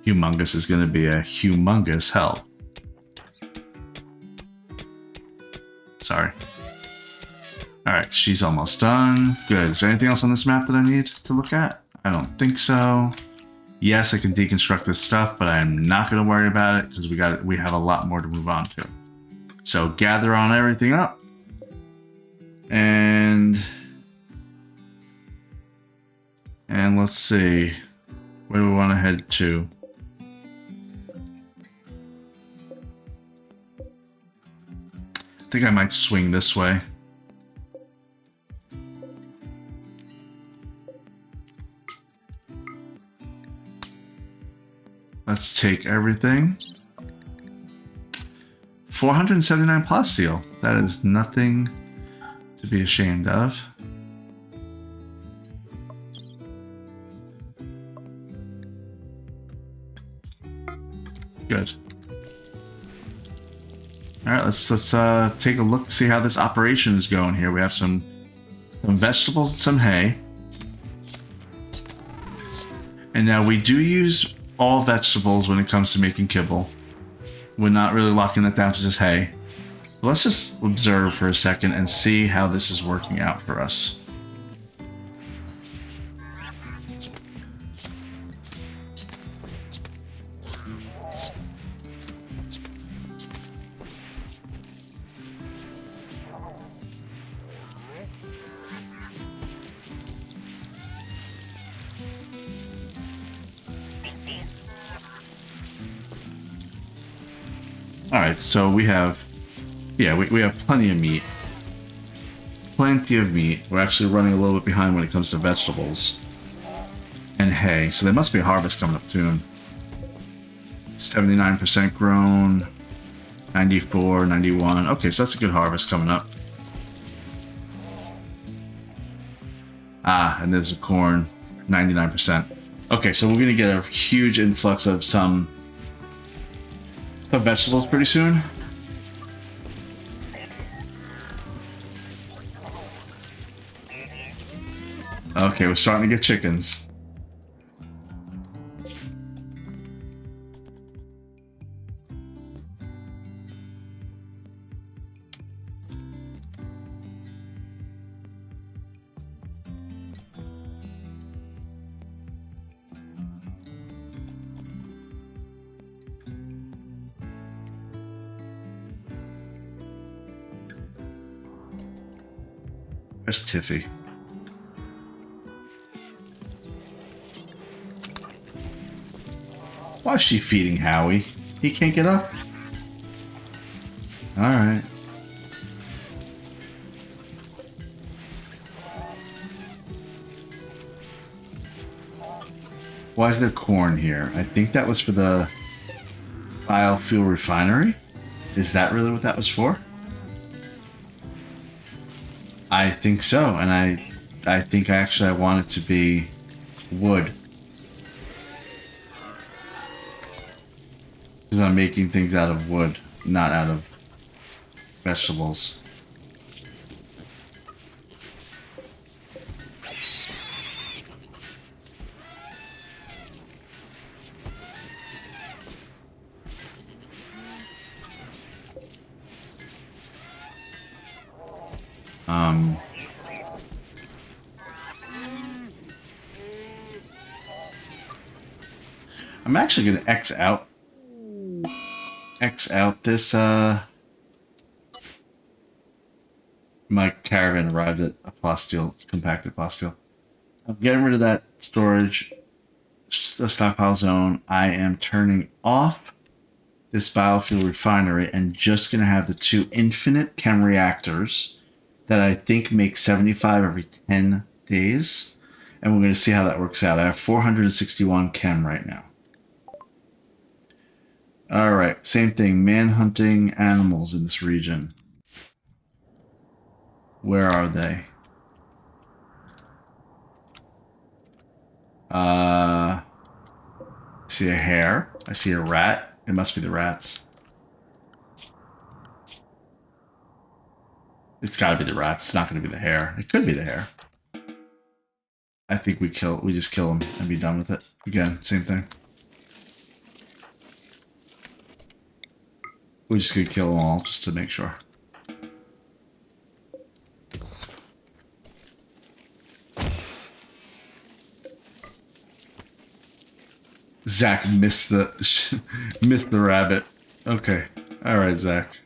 Humongous is going to be a humongous help. Sorry. Alright, she's almost done. Good. Is there anything else on this map that I need to look at? I don't think so. Yes, I can deconstruct this stuff, but I'm not going to worry about it because we have a lot more to move on to. So gather on everything up. And let's see. Where do we want to head to? I think I might swing this way. Let's take everything. 479 plasteel. That is nothing to be ashamed of. Good. All right, let's take a look, see how this operation is going here. We have some vegetables and some hay. And now we do use all vegetables when it comes to making kibble. We're not really locking that down to just hay. But let's just observe for a second and see how this is working out for us. Alright, so we have, we have plenty of meat. Plenty of meat. We're actually running a little bit behind when it comes to vegetables. And hay, so there must be a harvest coming up soon. 79% grown, 94, 91. Okay, so that's a good harvest coming up. Ah, and there's a corn, 99%. Okay, so we're going to get a huge influx of some vegetables pretty soon. Okay, we're starting to get chickens. Where's Tiffy? Why is she feeding Howie? He can't get up? Alright. Why is there corn here? I think that was for the biofuel refinery. Is that really what that was for? I think so, and I think I want it to be wood. Because I'm making things out of wood, not out of vegetables. I'm actually going to X out this, my caravan arrived at a plasteel, compacted plasteel. I'm getting rid of that storage, the stockpile zone. I am turning off this biofuel refinery and just going to have the 2 infinite chem reactors that I think make 75 every 10 days. And we're going to see how that works out. I have 461 chem right now. All right, same thing. Man-hunting animals in this region. Where are they? I see a hare. I see a rat. It must be the rats. It's got to be the rats. It's not going to be the hare. It could be the hare. I think we just kill them and be done with it. Again, same thing. We're just going to kill them all just to make sure. Zach missed the rabbit. Okay. All right, Zach.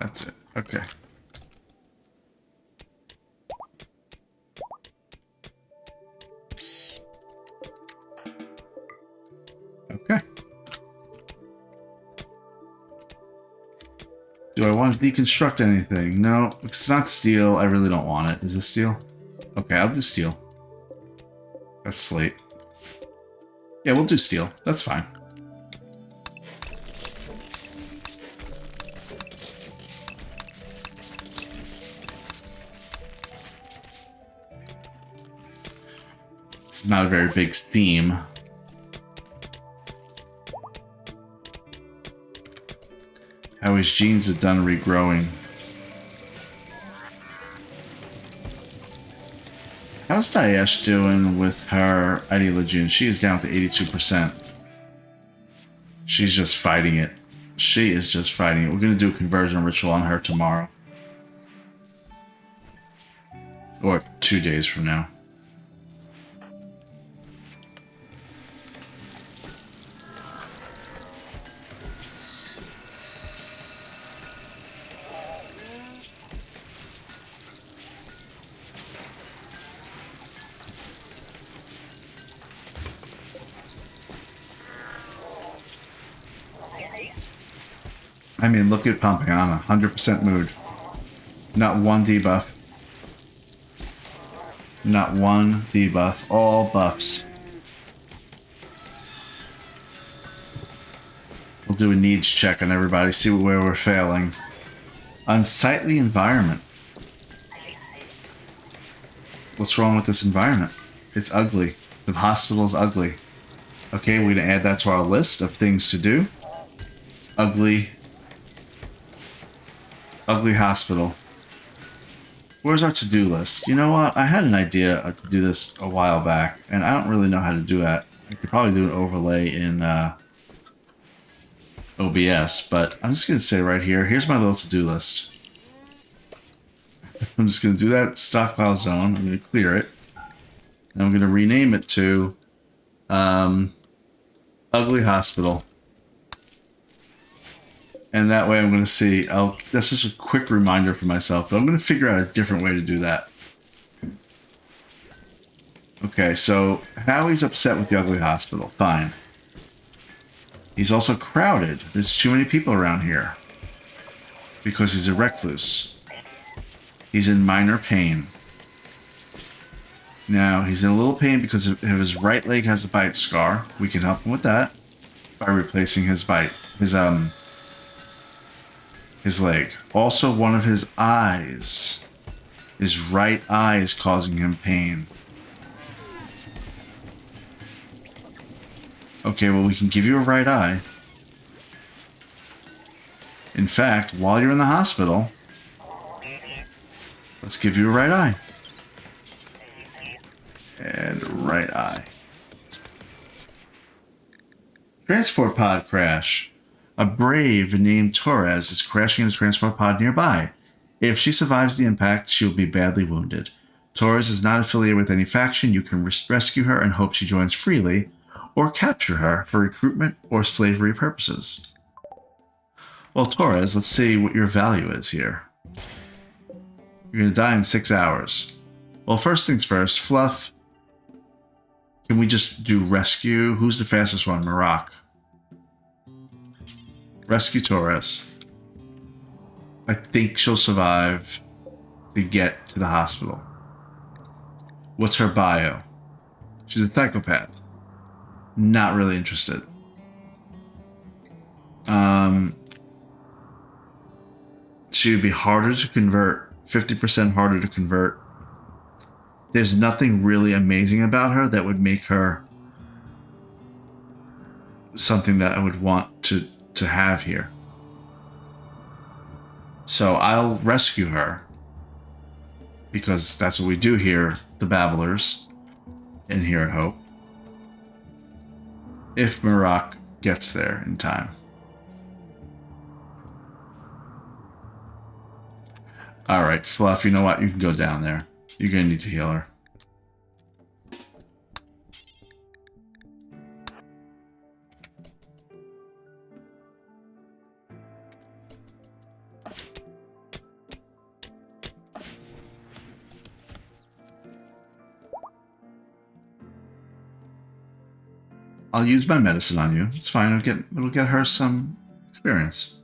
That's it. Okay. Okay. Do I want to deconstruct anything? No. If it's not steel, I really don't want it. Is this steel? Okay, I'll do steel. That's slate. Yeah, we'll do steel. That's fine. This is not a very big theme. How his genes are done regrowing. How's Daesh doing with her ideology? She is down to 82%. She's just fighting it. She is just fighting it. We're going to do a conversion ritual on her tomorrow. Or 2 days from now. I mean, look at Pompeiana, 100% mood. Not one debuff. Not one debuff. All buffs. We'll do a needs check on everybody, see where we're failing. Unsightly environment. What's wrong with this environment? It's ugly. The hospital's ugly. Okay, we're going to add that to our list of things to do. Ugly hospital. Where's our to-do list? You know what? I had an idea to do this a while back, and I don't really know how to do that. I could probably do an overlay in OBS, but I'm just going to say right here, here's my little to-do list. I'm just going to do that stockpile zone. I'm going to clear it. And I'm going to rename it to Ugly Hospital. And that way I'm going to see, that's just a quick reminder for myself, but I'm going to figure out a different way to do that. Okay, so Howie's upset with the Ugly Hospital. Fine. He's also crowded. There's too many people around here. Because he's a recluse. He's in minor pain. Now, he's in a little pain because his right leg has a bite scar. We can help him with that by replacing his leg. Also, one of his eyes, his right eye, is causing him pain. Okay, well, we can give you a right eye. In fact, while you're in the hospital, let's give you a right eye. And right eye. Transport pod crash. A brave named Torres is crashing in a transport pod nearby. If she survives the impact, she will be badly wounded. Torres is not affiliated with any faction. You can rescue her and hope she joins freely, or capture her for recruitment or slavery purposes. Well, Torres, let's see what your value is here. You're going to die in 6 hours. Well, first things first, Fluff. Can we just do rescue? Who's the fastest one? Marak. Rescue Torres. I think she'll survive to get to the hospital. What's her bio? She's a psychopath. Not really interested. She would be harder to convert. 50% harder to convert. There's nothing really amazing about her that would make her something that I would want to have here. So I'll rescue her, because that's what we do here, the Babblers, and here at Hope. If Marak gets there in time. Alright, Fluff, you know what? You can go down there. You're going to need to heal her. I'll use my medicine on you. It's fine. It'll get her some experience.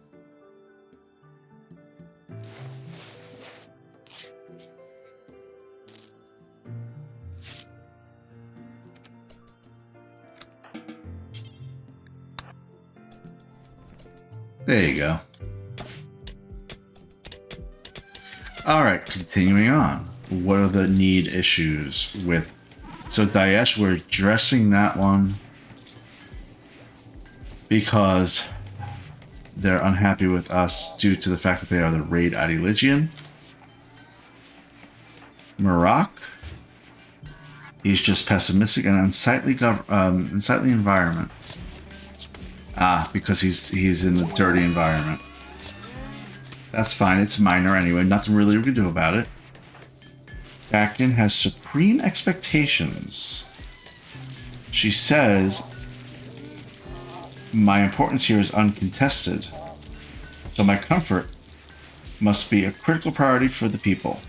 There you go. Alright, continuing on. What are the need issues with... So Daesh, we're addressing that one because they're unhappy with us due to the fact that they are the Raid Adeligion. Marak, he's just pessimistic and unsightly environment. Because he's in a dirty environment. That's fine. It's minor anyway. Nothing really we can do about it. Bakken has supreme expectations. She says, my importance here is uncontested. So my comfort must be a critical priority for the people.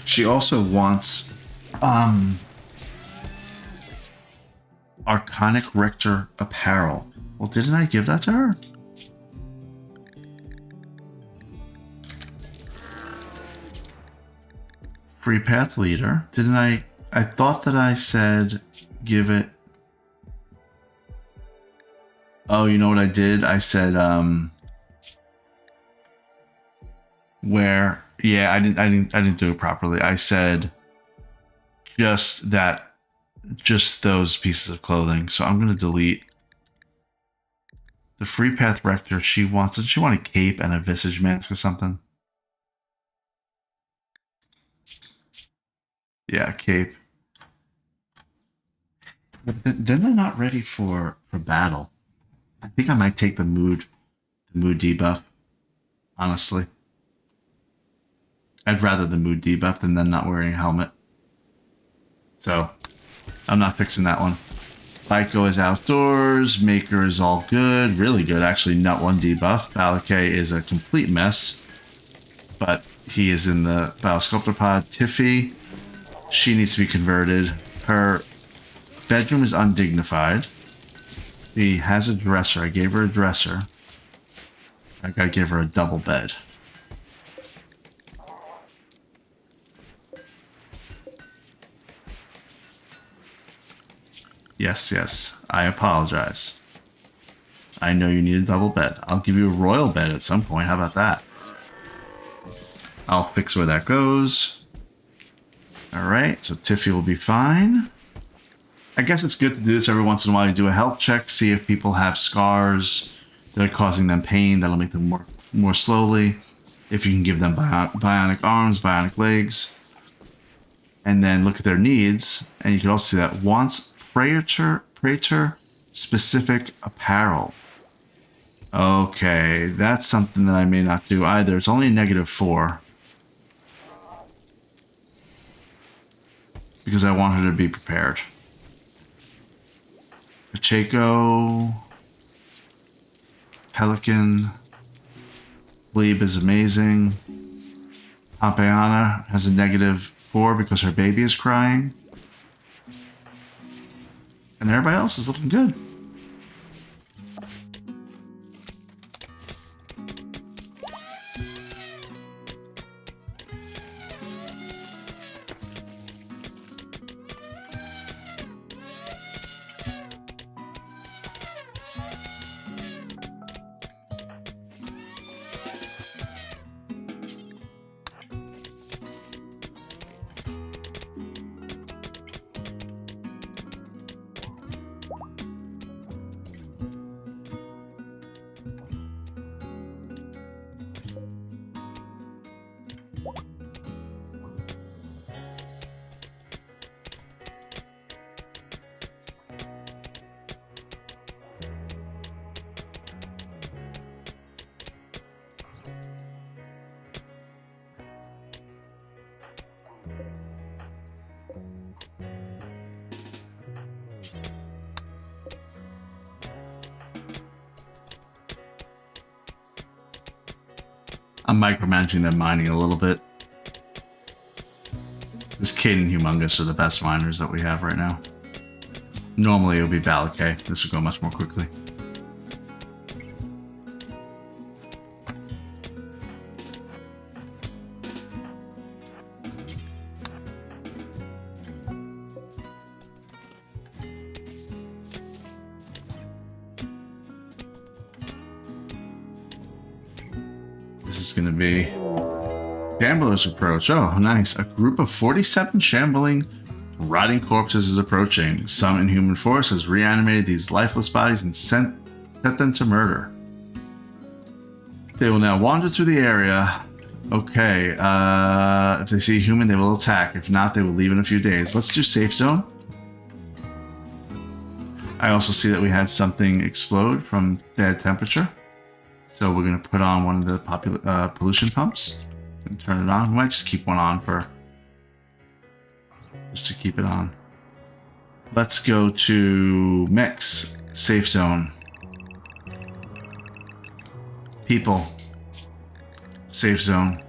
She also wants Arcanic Richter apparel. Well, didn't I give that to her? Free Path Leader. Didn't I? I thought that I said give it. Oh, you know what I did? I said where. Yeah, I didn't do it properly. I said just those pieces of clothing. So I'm going to delete the Free Path Rector. Does she want a cape and a visage mask or something? Yeah, cape. Then they're not ready for battle. I think I might take the mood debuff, honestly. I'd rather the mood debuff than them not wearing a helmet. So, I'm not fixing that one. Lyko is outdoors. Maker is all good. Really good, actually. Not one debuff. Balakay is a complete mess. But he is in the Biosculptor pod. Tiffy, she needs to be converted. Her bedroom is undignified. She has a dresser. I gave her a dresser. I gotta give her a double bed. Yes, I apologize. I know you need a double bed. I'll give you a royal bed at some point. How about that? I'll fix where that goes. Alright, so Tiffy will be fine. I guess it's good to do this every once in a while. You do a health check, see if people have scars that are causing them pain. That'll make them work more slowly. If you can give them bionic arms, bionic legs. And then look at their needs. And you can also see that wants Praetor specific apparel. Okay, that's something that I may not do either. It's only -4. Because I want her to be prepared. Pacheco. Pelican. Glebe is amazing. Pompeiana has a -4 because her baby is crying. And everybody else is looking good. I'm micromanaging their mining a little bit. This Cade and Humongous are the best miners that we have right now. Normally it would be Balakay. This would go much more quickly. This is going to be Shambler's approach. Oh, nice. A group of 47 shambling, rotting corpses is approaching. Some inhuman force has reanimated these lifeless bodies and set them to murder. They will now wander through the area. Okay, if they see a human, they will attack. If not, they will leave in a few days. Let's do safe zone. I also see that we had something explode from bad temperature. So we're going to put on one of the pollution pumps and turn it on. We might just keep one on just to keep it on. Let's go to mix, safe zone. People, safe zone.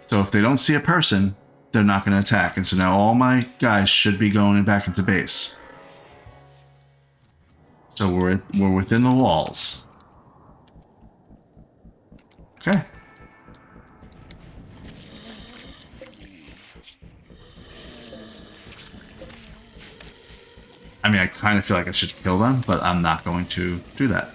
So if they don't see a person, they're not going to attack. And so now all my guys should be going back into base. So we're within the walls. Okay. I mean, I kind of feel like I should kill them, but I'm not going to do that.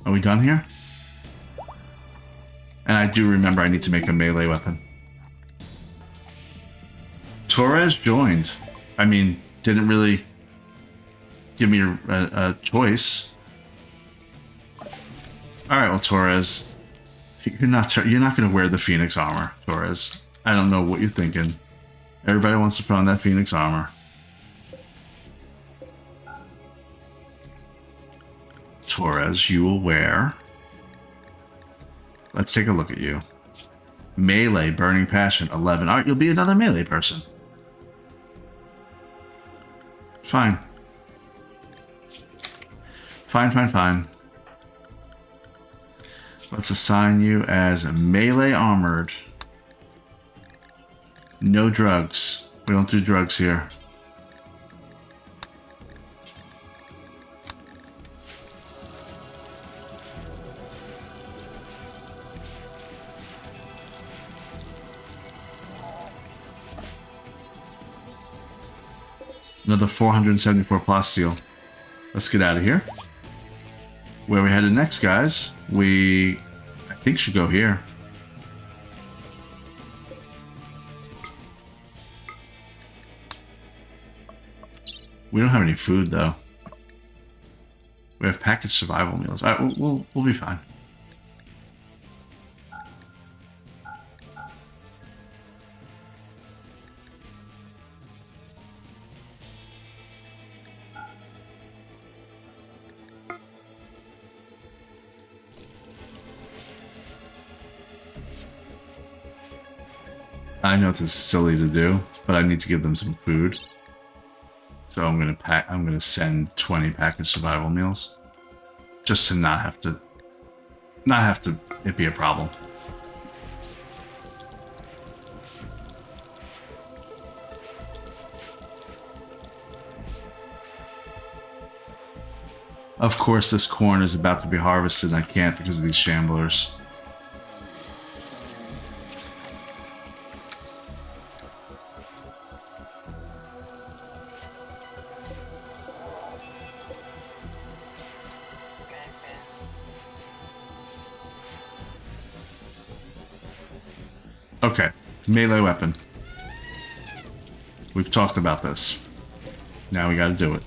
Are we done here? And I do remember I need to make a melee weapon. Torres joined. I mean, didn't really give me a choice. All right, well, Torres, you're not going to wear the Phoenix armor, Torres. I don't know what you're thinking. Everybody wants to put on that Phoenix armor. Torres, you will wear. Let's take a look at you. Melee, Burning Passion, 11. All right, you'll be another melee person. Fine. Fine. Let's assign you as melee armored. No drugs. We don't do drugs here. Another 474 plasteel. Let's get out of here. Where we headed next, guys? I think should go here. We don't have any food, though. We have packaged survival meals. All right, we'll be fine. I know this is silly to do, but I need to give them some food. So I'm gonna send 20 packaged survival meals. Just to not have to it be a problem. Of course, this corn is about to be harvested and I can't because of these shamblers. Okay, melee weapon. We've talked about this. Now we gotta do it.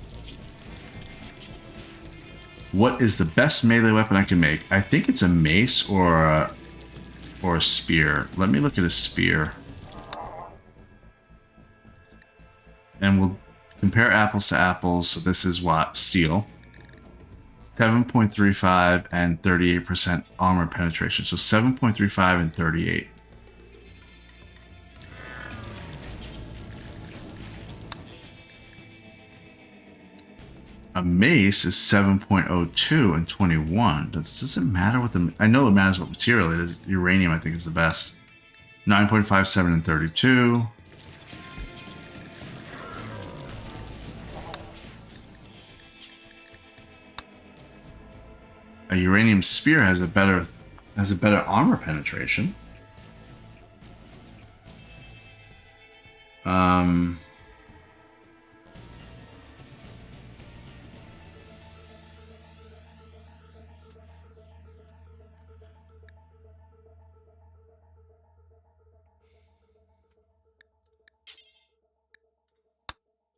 What is the best melee weapon I can make? I think it's a mace or a spear. Let me look at a spear. And we'll compare apples to apples. So this is what? Steel. 7.35 and 38% armor penetration. So 7.35 and 38. A mace is 7.02 and 21. Does it matter what the... I know it matters what material it is. Uranium, I think, is the best. 9.57 and 32. A uranium spear has a better armor penetration.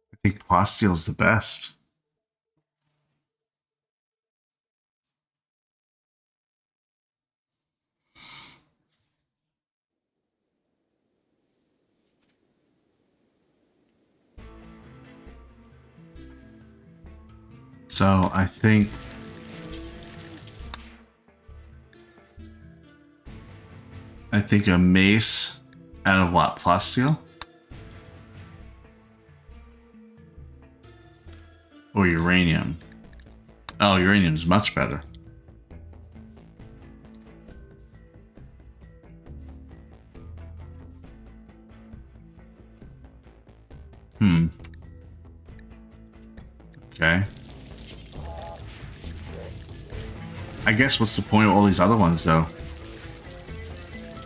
I think Plasteel's the best. So I think a mace out of what? Plasteel? Or uranium? Oh, uranium's much better. Okay. I guess what's the point of all these other ones, though?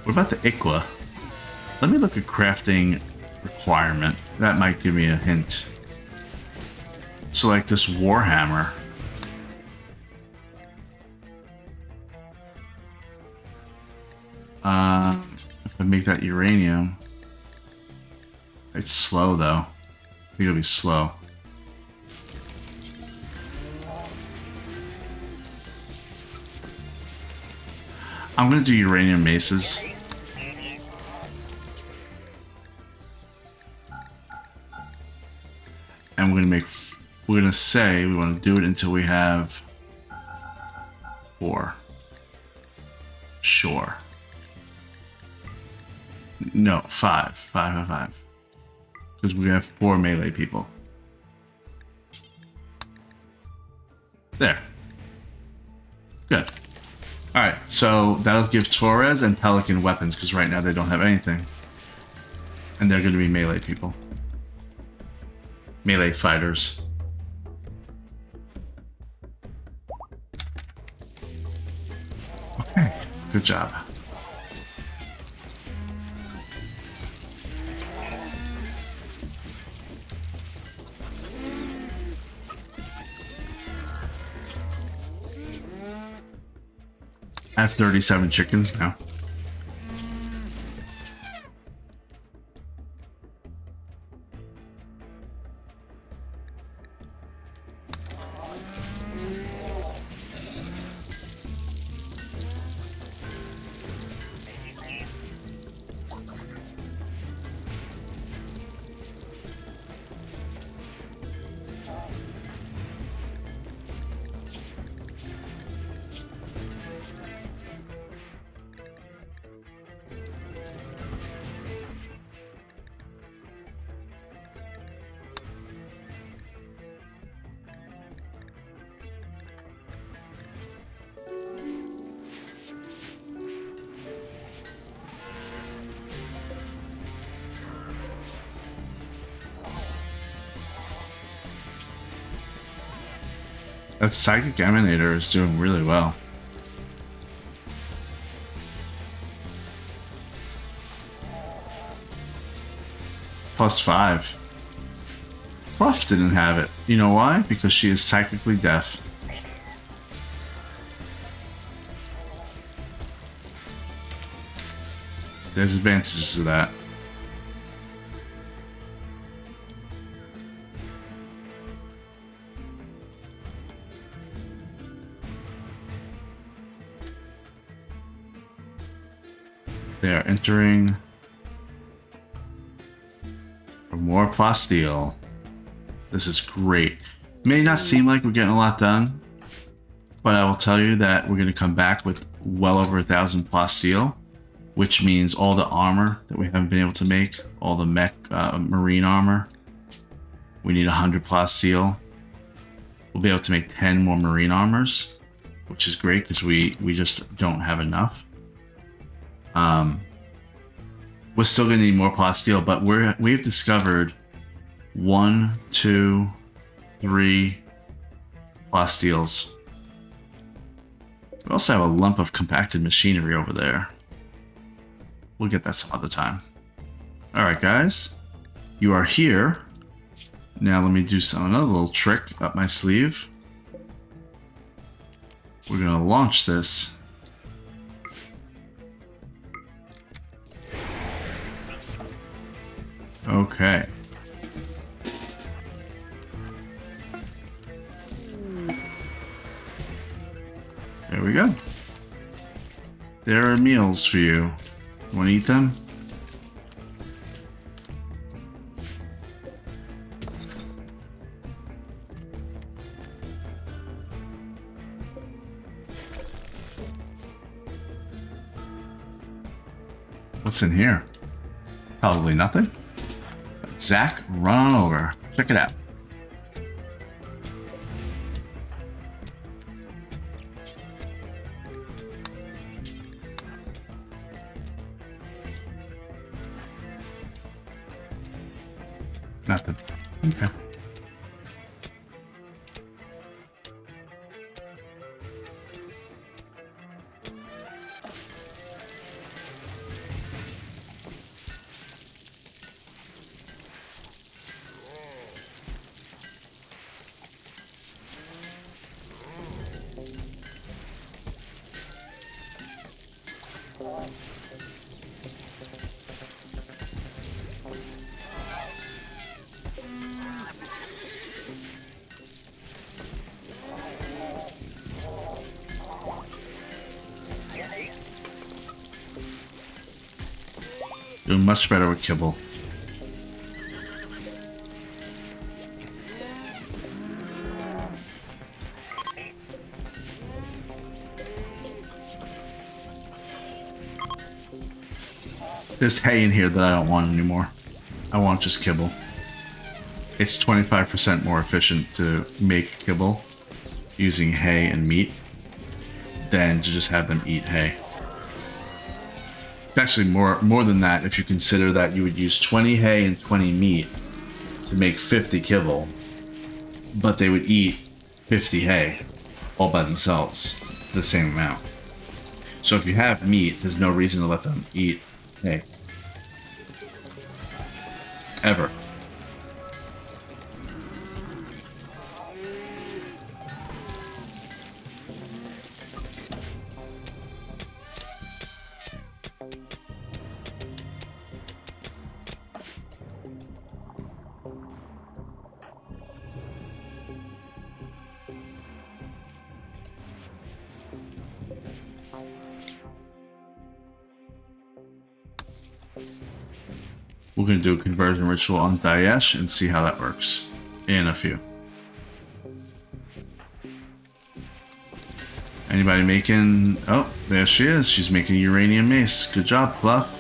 What about the Iqua? Let me look at crafting requirement. That might give me a hint. So, like this Warhammer. If I make that uranium, it's slow though. I think it'll be slow. I'm gonna do uranium maces. And we're gonna say we want to do it until we have 4. Sure. No, 5. 5. Because we have 4 melee people. There. Good. Alright, so that'll give Torres and Pelican weapons, because right now they don't have anything. And they're going to be melee people. Melee fighters. Okay, good job. I have 37 chickens now. That Psychic Emanator is doing really well. +5. Fluff didn't have it. You know why? Because she is psychically deaf. There's advantages to that. They are entering for more plasteel. This is great. May not seem like we're getting a lot done, but I will tell you that we're going to come back with well over 1,000 plasteel, which means all the armor that we haven't been able to make, all the mech marine armor, we need 100 plasteel. We'll be able to make 10 more marine armors, which is great because we just don't have enough. We're still gonna need more plasteel, but we've discovered 1, 2, 3 plasteels. We also have a lump of compacted machinery over there. We'll get that some other time. All right, guys, you are here. Now let me do another little trick up my sleeve. We're gonna launch this. Okay. There we go. There are meals for you. You want to eat them? What's in here? Probably nothing. Zach, run on over. Check it out. Nothing. Okay. Doing much better with kibble. There's hay in here that I don't want anymore. I want just kibble. It's 25% more efficient to make kibble using hay and meat than to just have them eat hay. It's actually more than that if you consider that you would use 20 hay and 20 meat to make 50 kibble, but they would eat 50 hay all by themselves, the same amount. So if you have meat, there's no reason to let them eat hay. Ever. We're going to do a conversion ritual on Daesh and see how that works in a few. Anybody making... Oh, there she is. She's making a uranium mace. Good job, Fluff.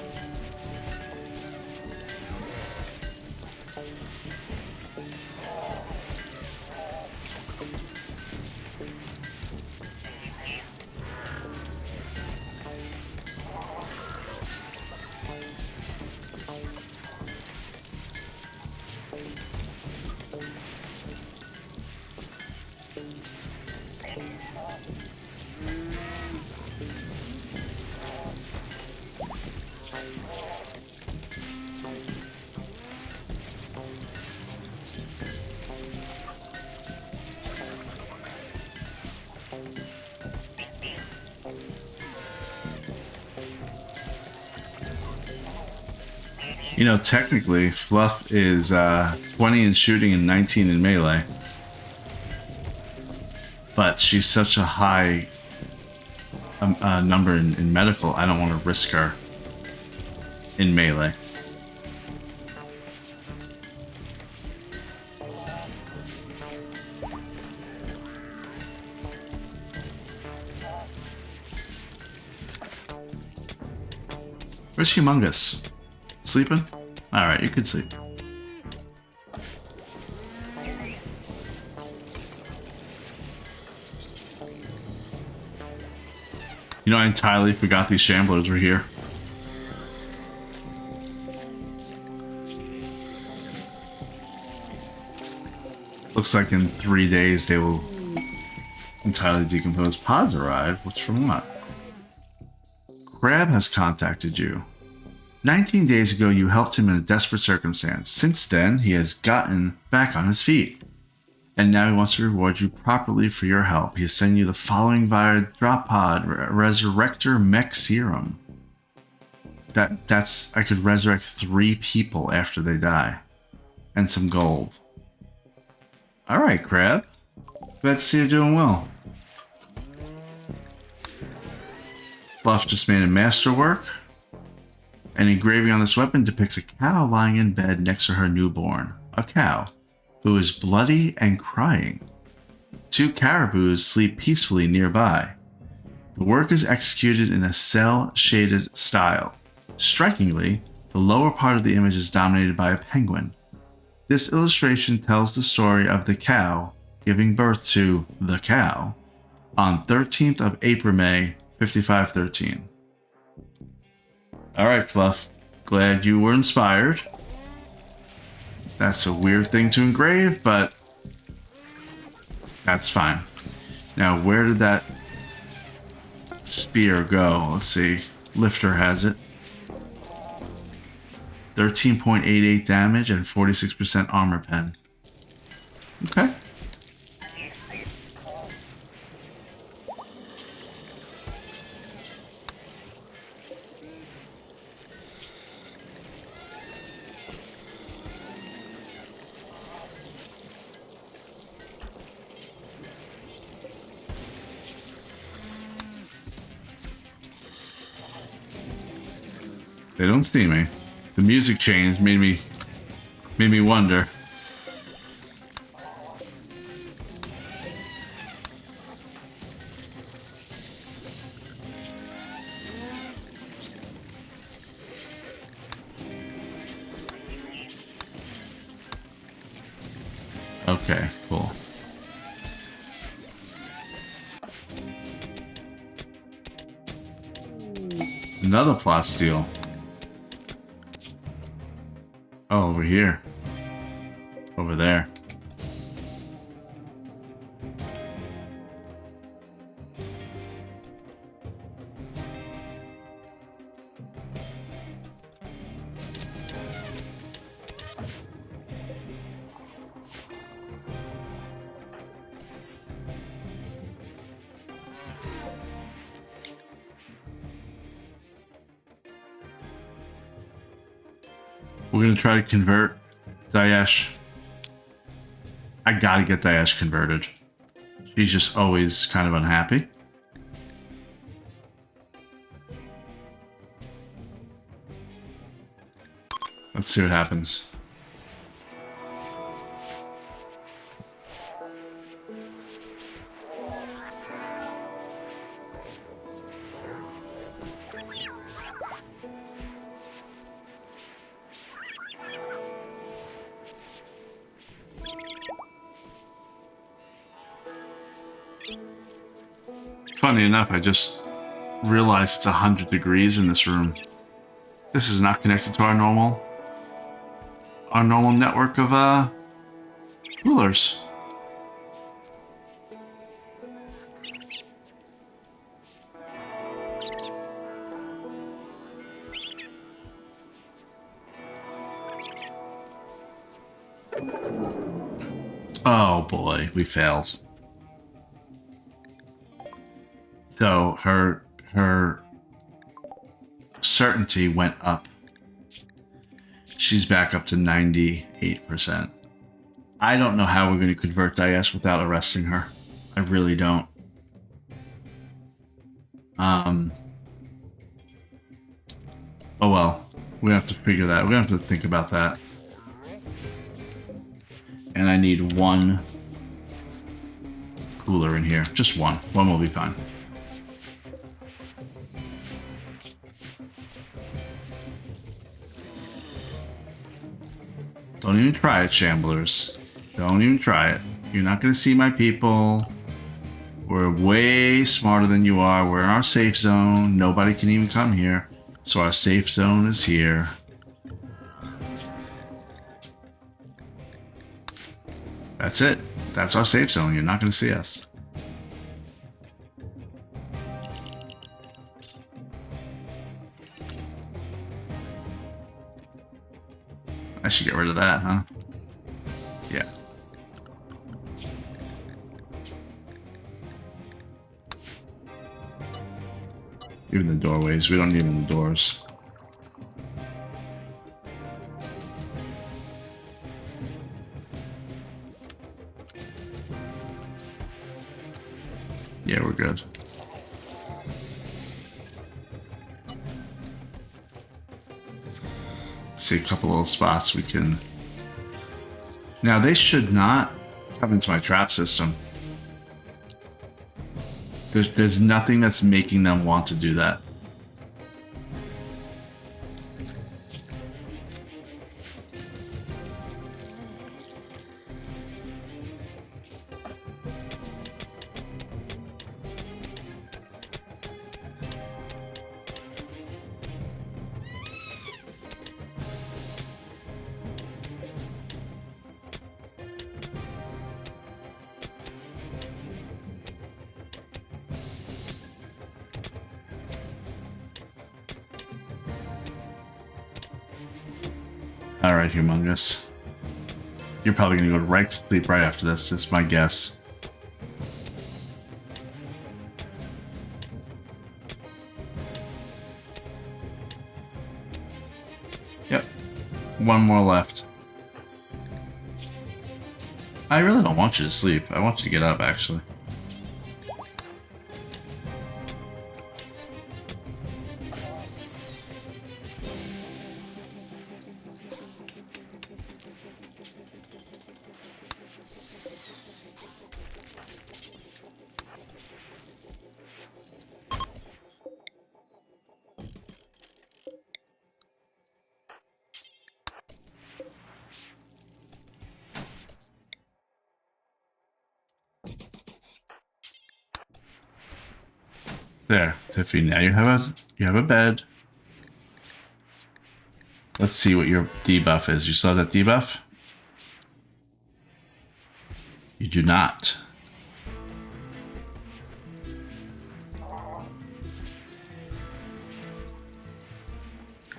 You know, technically, Fluff is 20 in shooting and 19 in melee. But she's such a high number in medical, I don't want to risk her in melee. Where's Humongous? Sleeping? Alright, you could sleep. You know, I entirely forgot these Shamblers were here. Looks like in 3 days they will entirely decompose. Pods arrived? What's from what? Crab has contacted you. 19 days ago, you helped him in a desperate circumstance. Since then, he has gotten back on his feet. And now he wants to reward you properly for your help. He is sending you the following via drop pod, Resurrector Mech Serum. That's I could resurrect 3 people after they die. And some gold. Alright, Crab. Glad to see you're doing well. Fluff just made a masterwork. An engraving on this weapon depicts a cow lying in bed next to her newborn. A cow who is bloody and crying. 2 caribous sleep peacefully nearby. The work is executed in a cel-shaded style. Strikingly, the lower part of the image is dominated by a penguin. This illustration tells the story of the cow giving birth to the cow on 13th of April, May, 5513. Alright, Fluff. Glad you were inspired. That's a weird thing to engrave, but that's fine. Now, where did that spear go? Let's see. Lifter has it. 13.88 damage and 46% armor pen. Okay. They don't see me. The music change made me wonder. Okay, cool. Another plot steal. Oh, over here. Over there. We're gonna try to convert Daesh. I gotta get Daesh converted. She's just always kind of unhappy. Let's see what happens. Funny enough, I just realized it's 100 degrees in this room. This is not connected to our normal network of coolers. Oh boy, we failed. So her certainty went up. She's back up to 98%. I don't know how we're going to convert Daesh without arresting her. I really don't. Oh well, we're gonna have to figure that. We're gonna have to think about that. And I need one cooler in here. Just one. One will be fine. Don't even try it, Shamblers. Don't even try it. You're not gonna see my people. We're way smarter than you are. We're in our safe zone. Nobody can even come here. So our safe zone is here. That's it. That's our safe zone. You're not going to see us. I should get rid of that, huh? Yeah. Even the doorways. We don't need even the doors. Yeah, we're good. See a couple little spots we can... Now, they should not come into my trap system. There's nothing that's making them want to do that. Alright, Humongous. You're probably going to go right to sleep right after this. That's my guess. Yep. One more left. I really don't want you to sleep. I want you to get up, actually. There, Tiffy, now you have a bed. Let's see what your debuff is. You saw that debuff? You do not.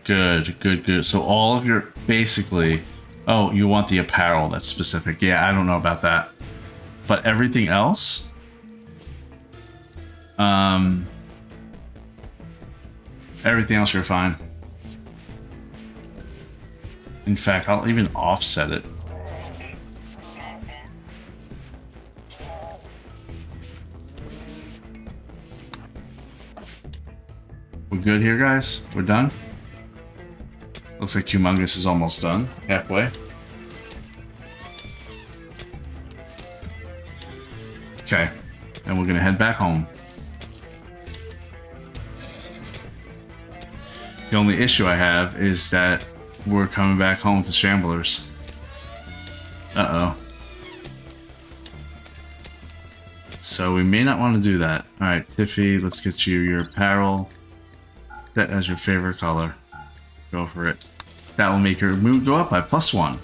Good, good, good. So all of your, basically, oh, you want the apparel that's specific. Yeah, I don't know about that. But everything else, everything else you're fine. In fact, I'll even offset it. We're good here, guys? We're done? Looks like Humongous is almost done. Halfway. Okay. And we're gonna head back home. The only issue I have is that we're coming back home to Shamblers. Uh-oh. So we may not want to do that. Alright, Tiffy, let's get you your apparel. Set as your favorite color. Go for it. That will make your mood go up by +1.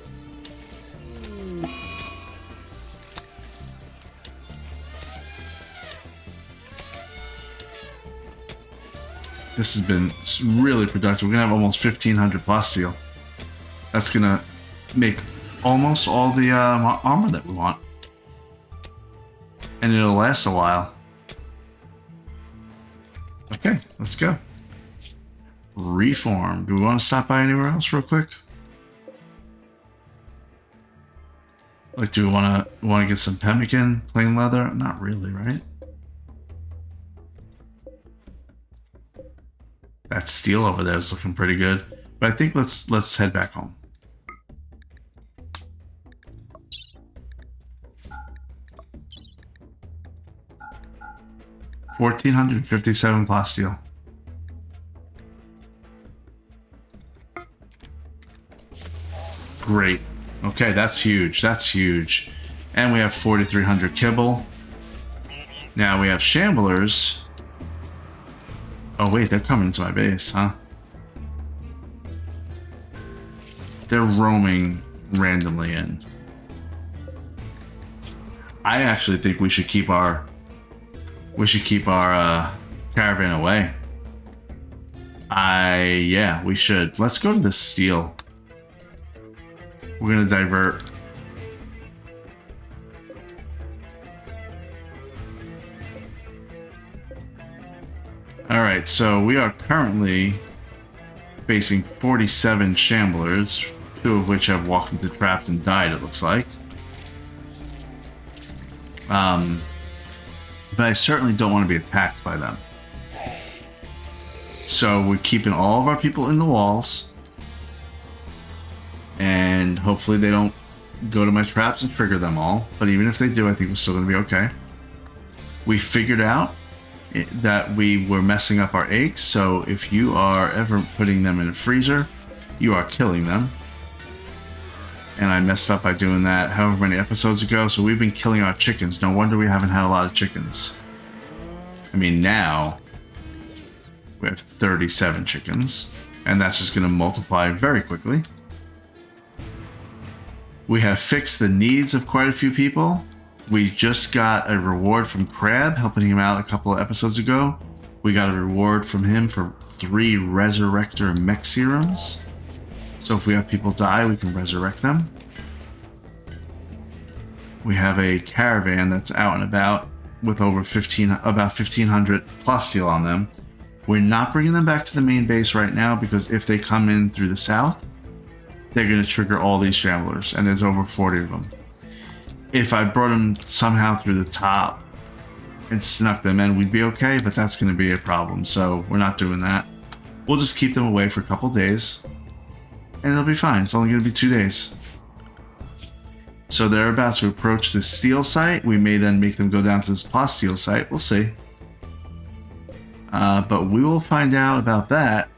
This has been really productive. We're gonna have almost 1,500 plasteel. That's gonna make almost all the armor that we want. And it'll last a while. Okay, let's go. Reform. Do we want to stop by anywhere else real quick? Like, do we want to get some pemmican, plain leather? Not really, right? That steel over there is looking pretty good, but I think let's head back home. $1,457 plasteel. Great. Okay, that's huge. That's huge. And we have 4,300 kibble. Now we have shamblers. Oh wait, they're coming into my base, huh? They're roaming randomly in. I actually think we should keep our caravan away. Yeah, we should. Let's go to the steel. We're gonna divert. All right, so we are currently facing 47 shamblers, 2 of which have walked into traps and died, it looks like. But I certainly don't want to be attacked by them. So we're keeping all of our people in the walls. And hopefully they don't go to my traps and trigger them all. But even if they do, I think we're still going to be okay. We figured out that we were messing up our eggs. So if you are ever putting them in a freezer, you are killing them. And I messed up by doing that however many episodes ago. So we've been killing our chickens. No wonder we haven't had a lot of chickens. I mean, now we have 37 chickens. And that's just going to multiply very quickly. We have fixed the needs of quite a few people. We just got a reward from Crab, helping him out a couple of episodes ago. We got a reward from him for 3 Resurrector mech serums. So if we have people die, we can resurrect them. We have a caravan that's out and about with over about 1,500 plasteel on them. We're not bringing them back to the main base right now because if they come in through the south, they're going to trigger all these shamblers, and there's over 40 of them. If I brought them somehow through the top and snuck them in, we'd be okay, but that's going to be a problem, so we're not doing that. We'll just keep them away for a couple days, and it'll be fine. It's only going to be 2 days. So they're about to approach this steel site. We may then make them go down to this plasteel site. We'll see. But we will find out about that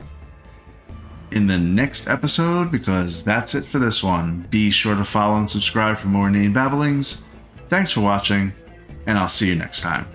in the next episode, because that's it for this one. Be sure to follow and subscribe for more inane babblings. Thanks for watching, and I'll see you next time.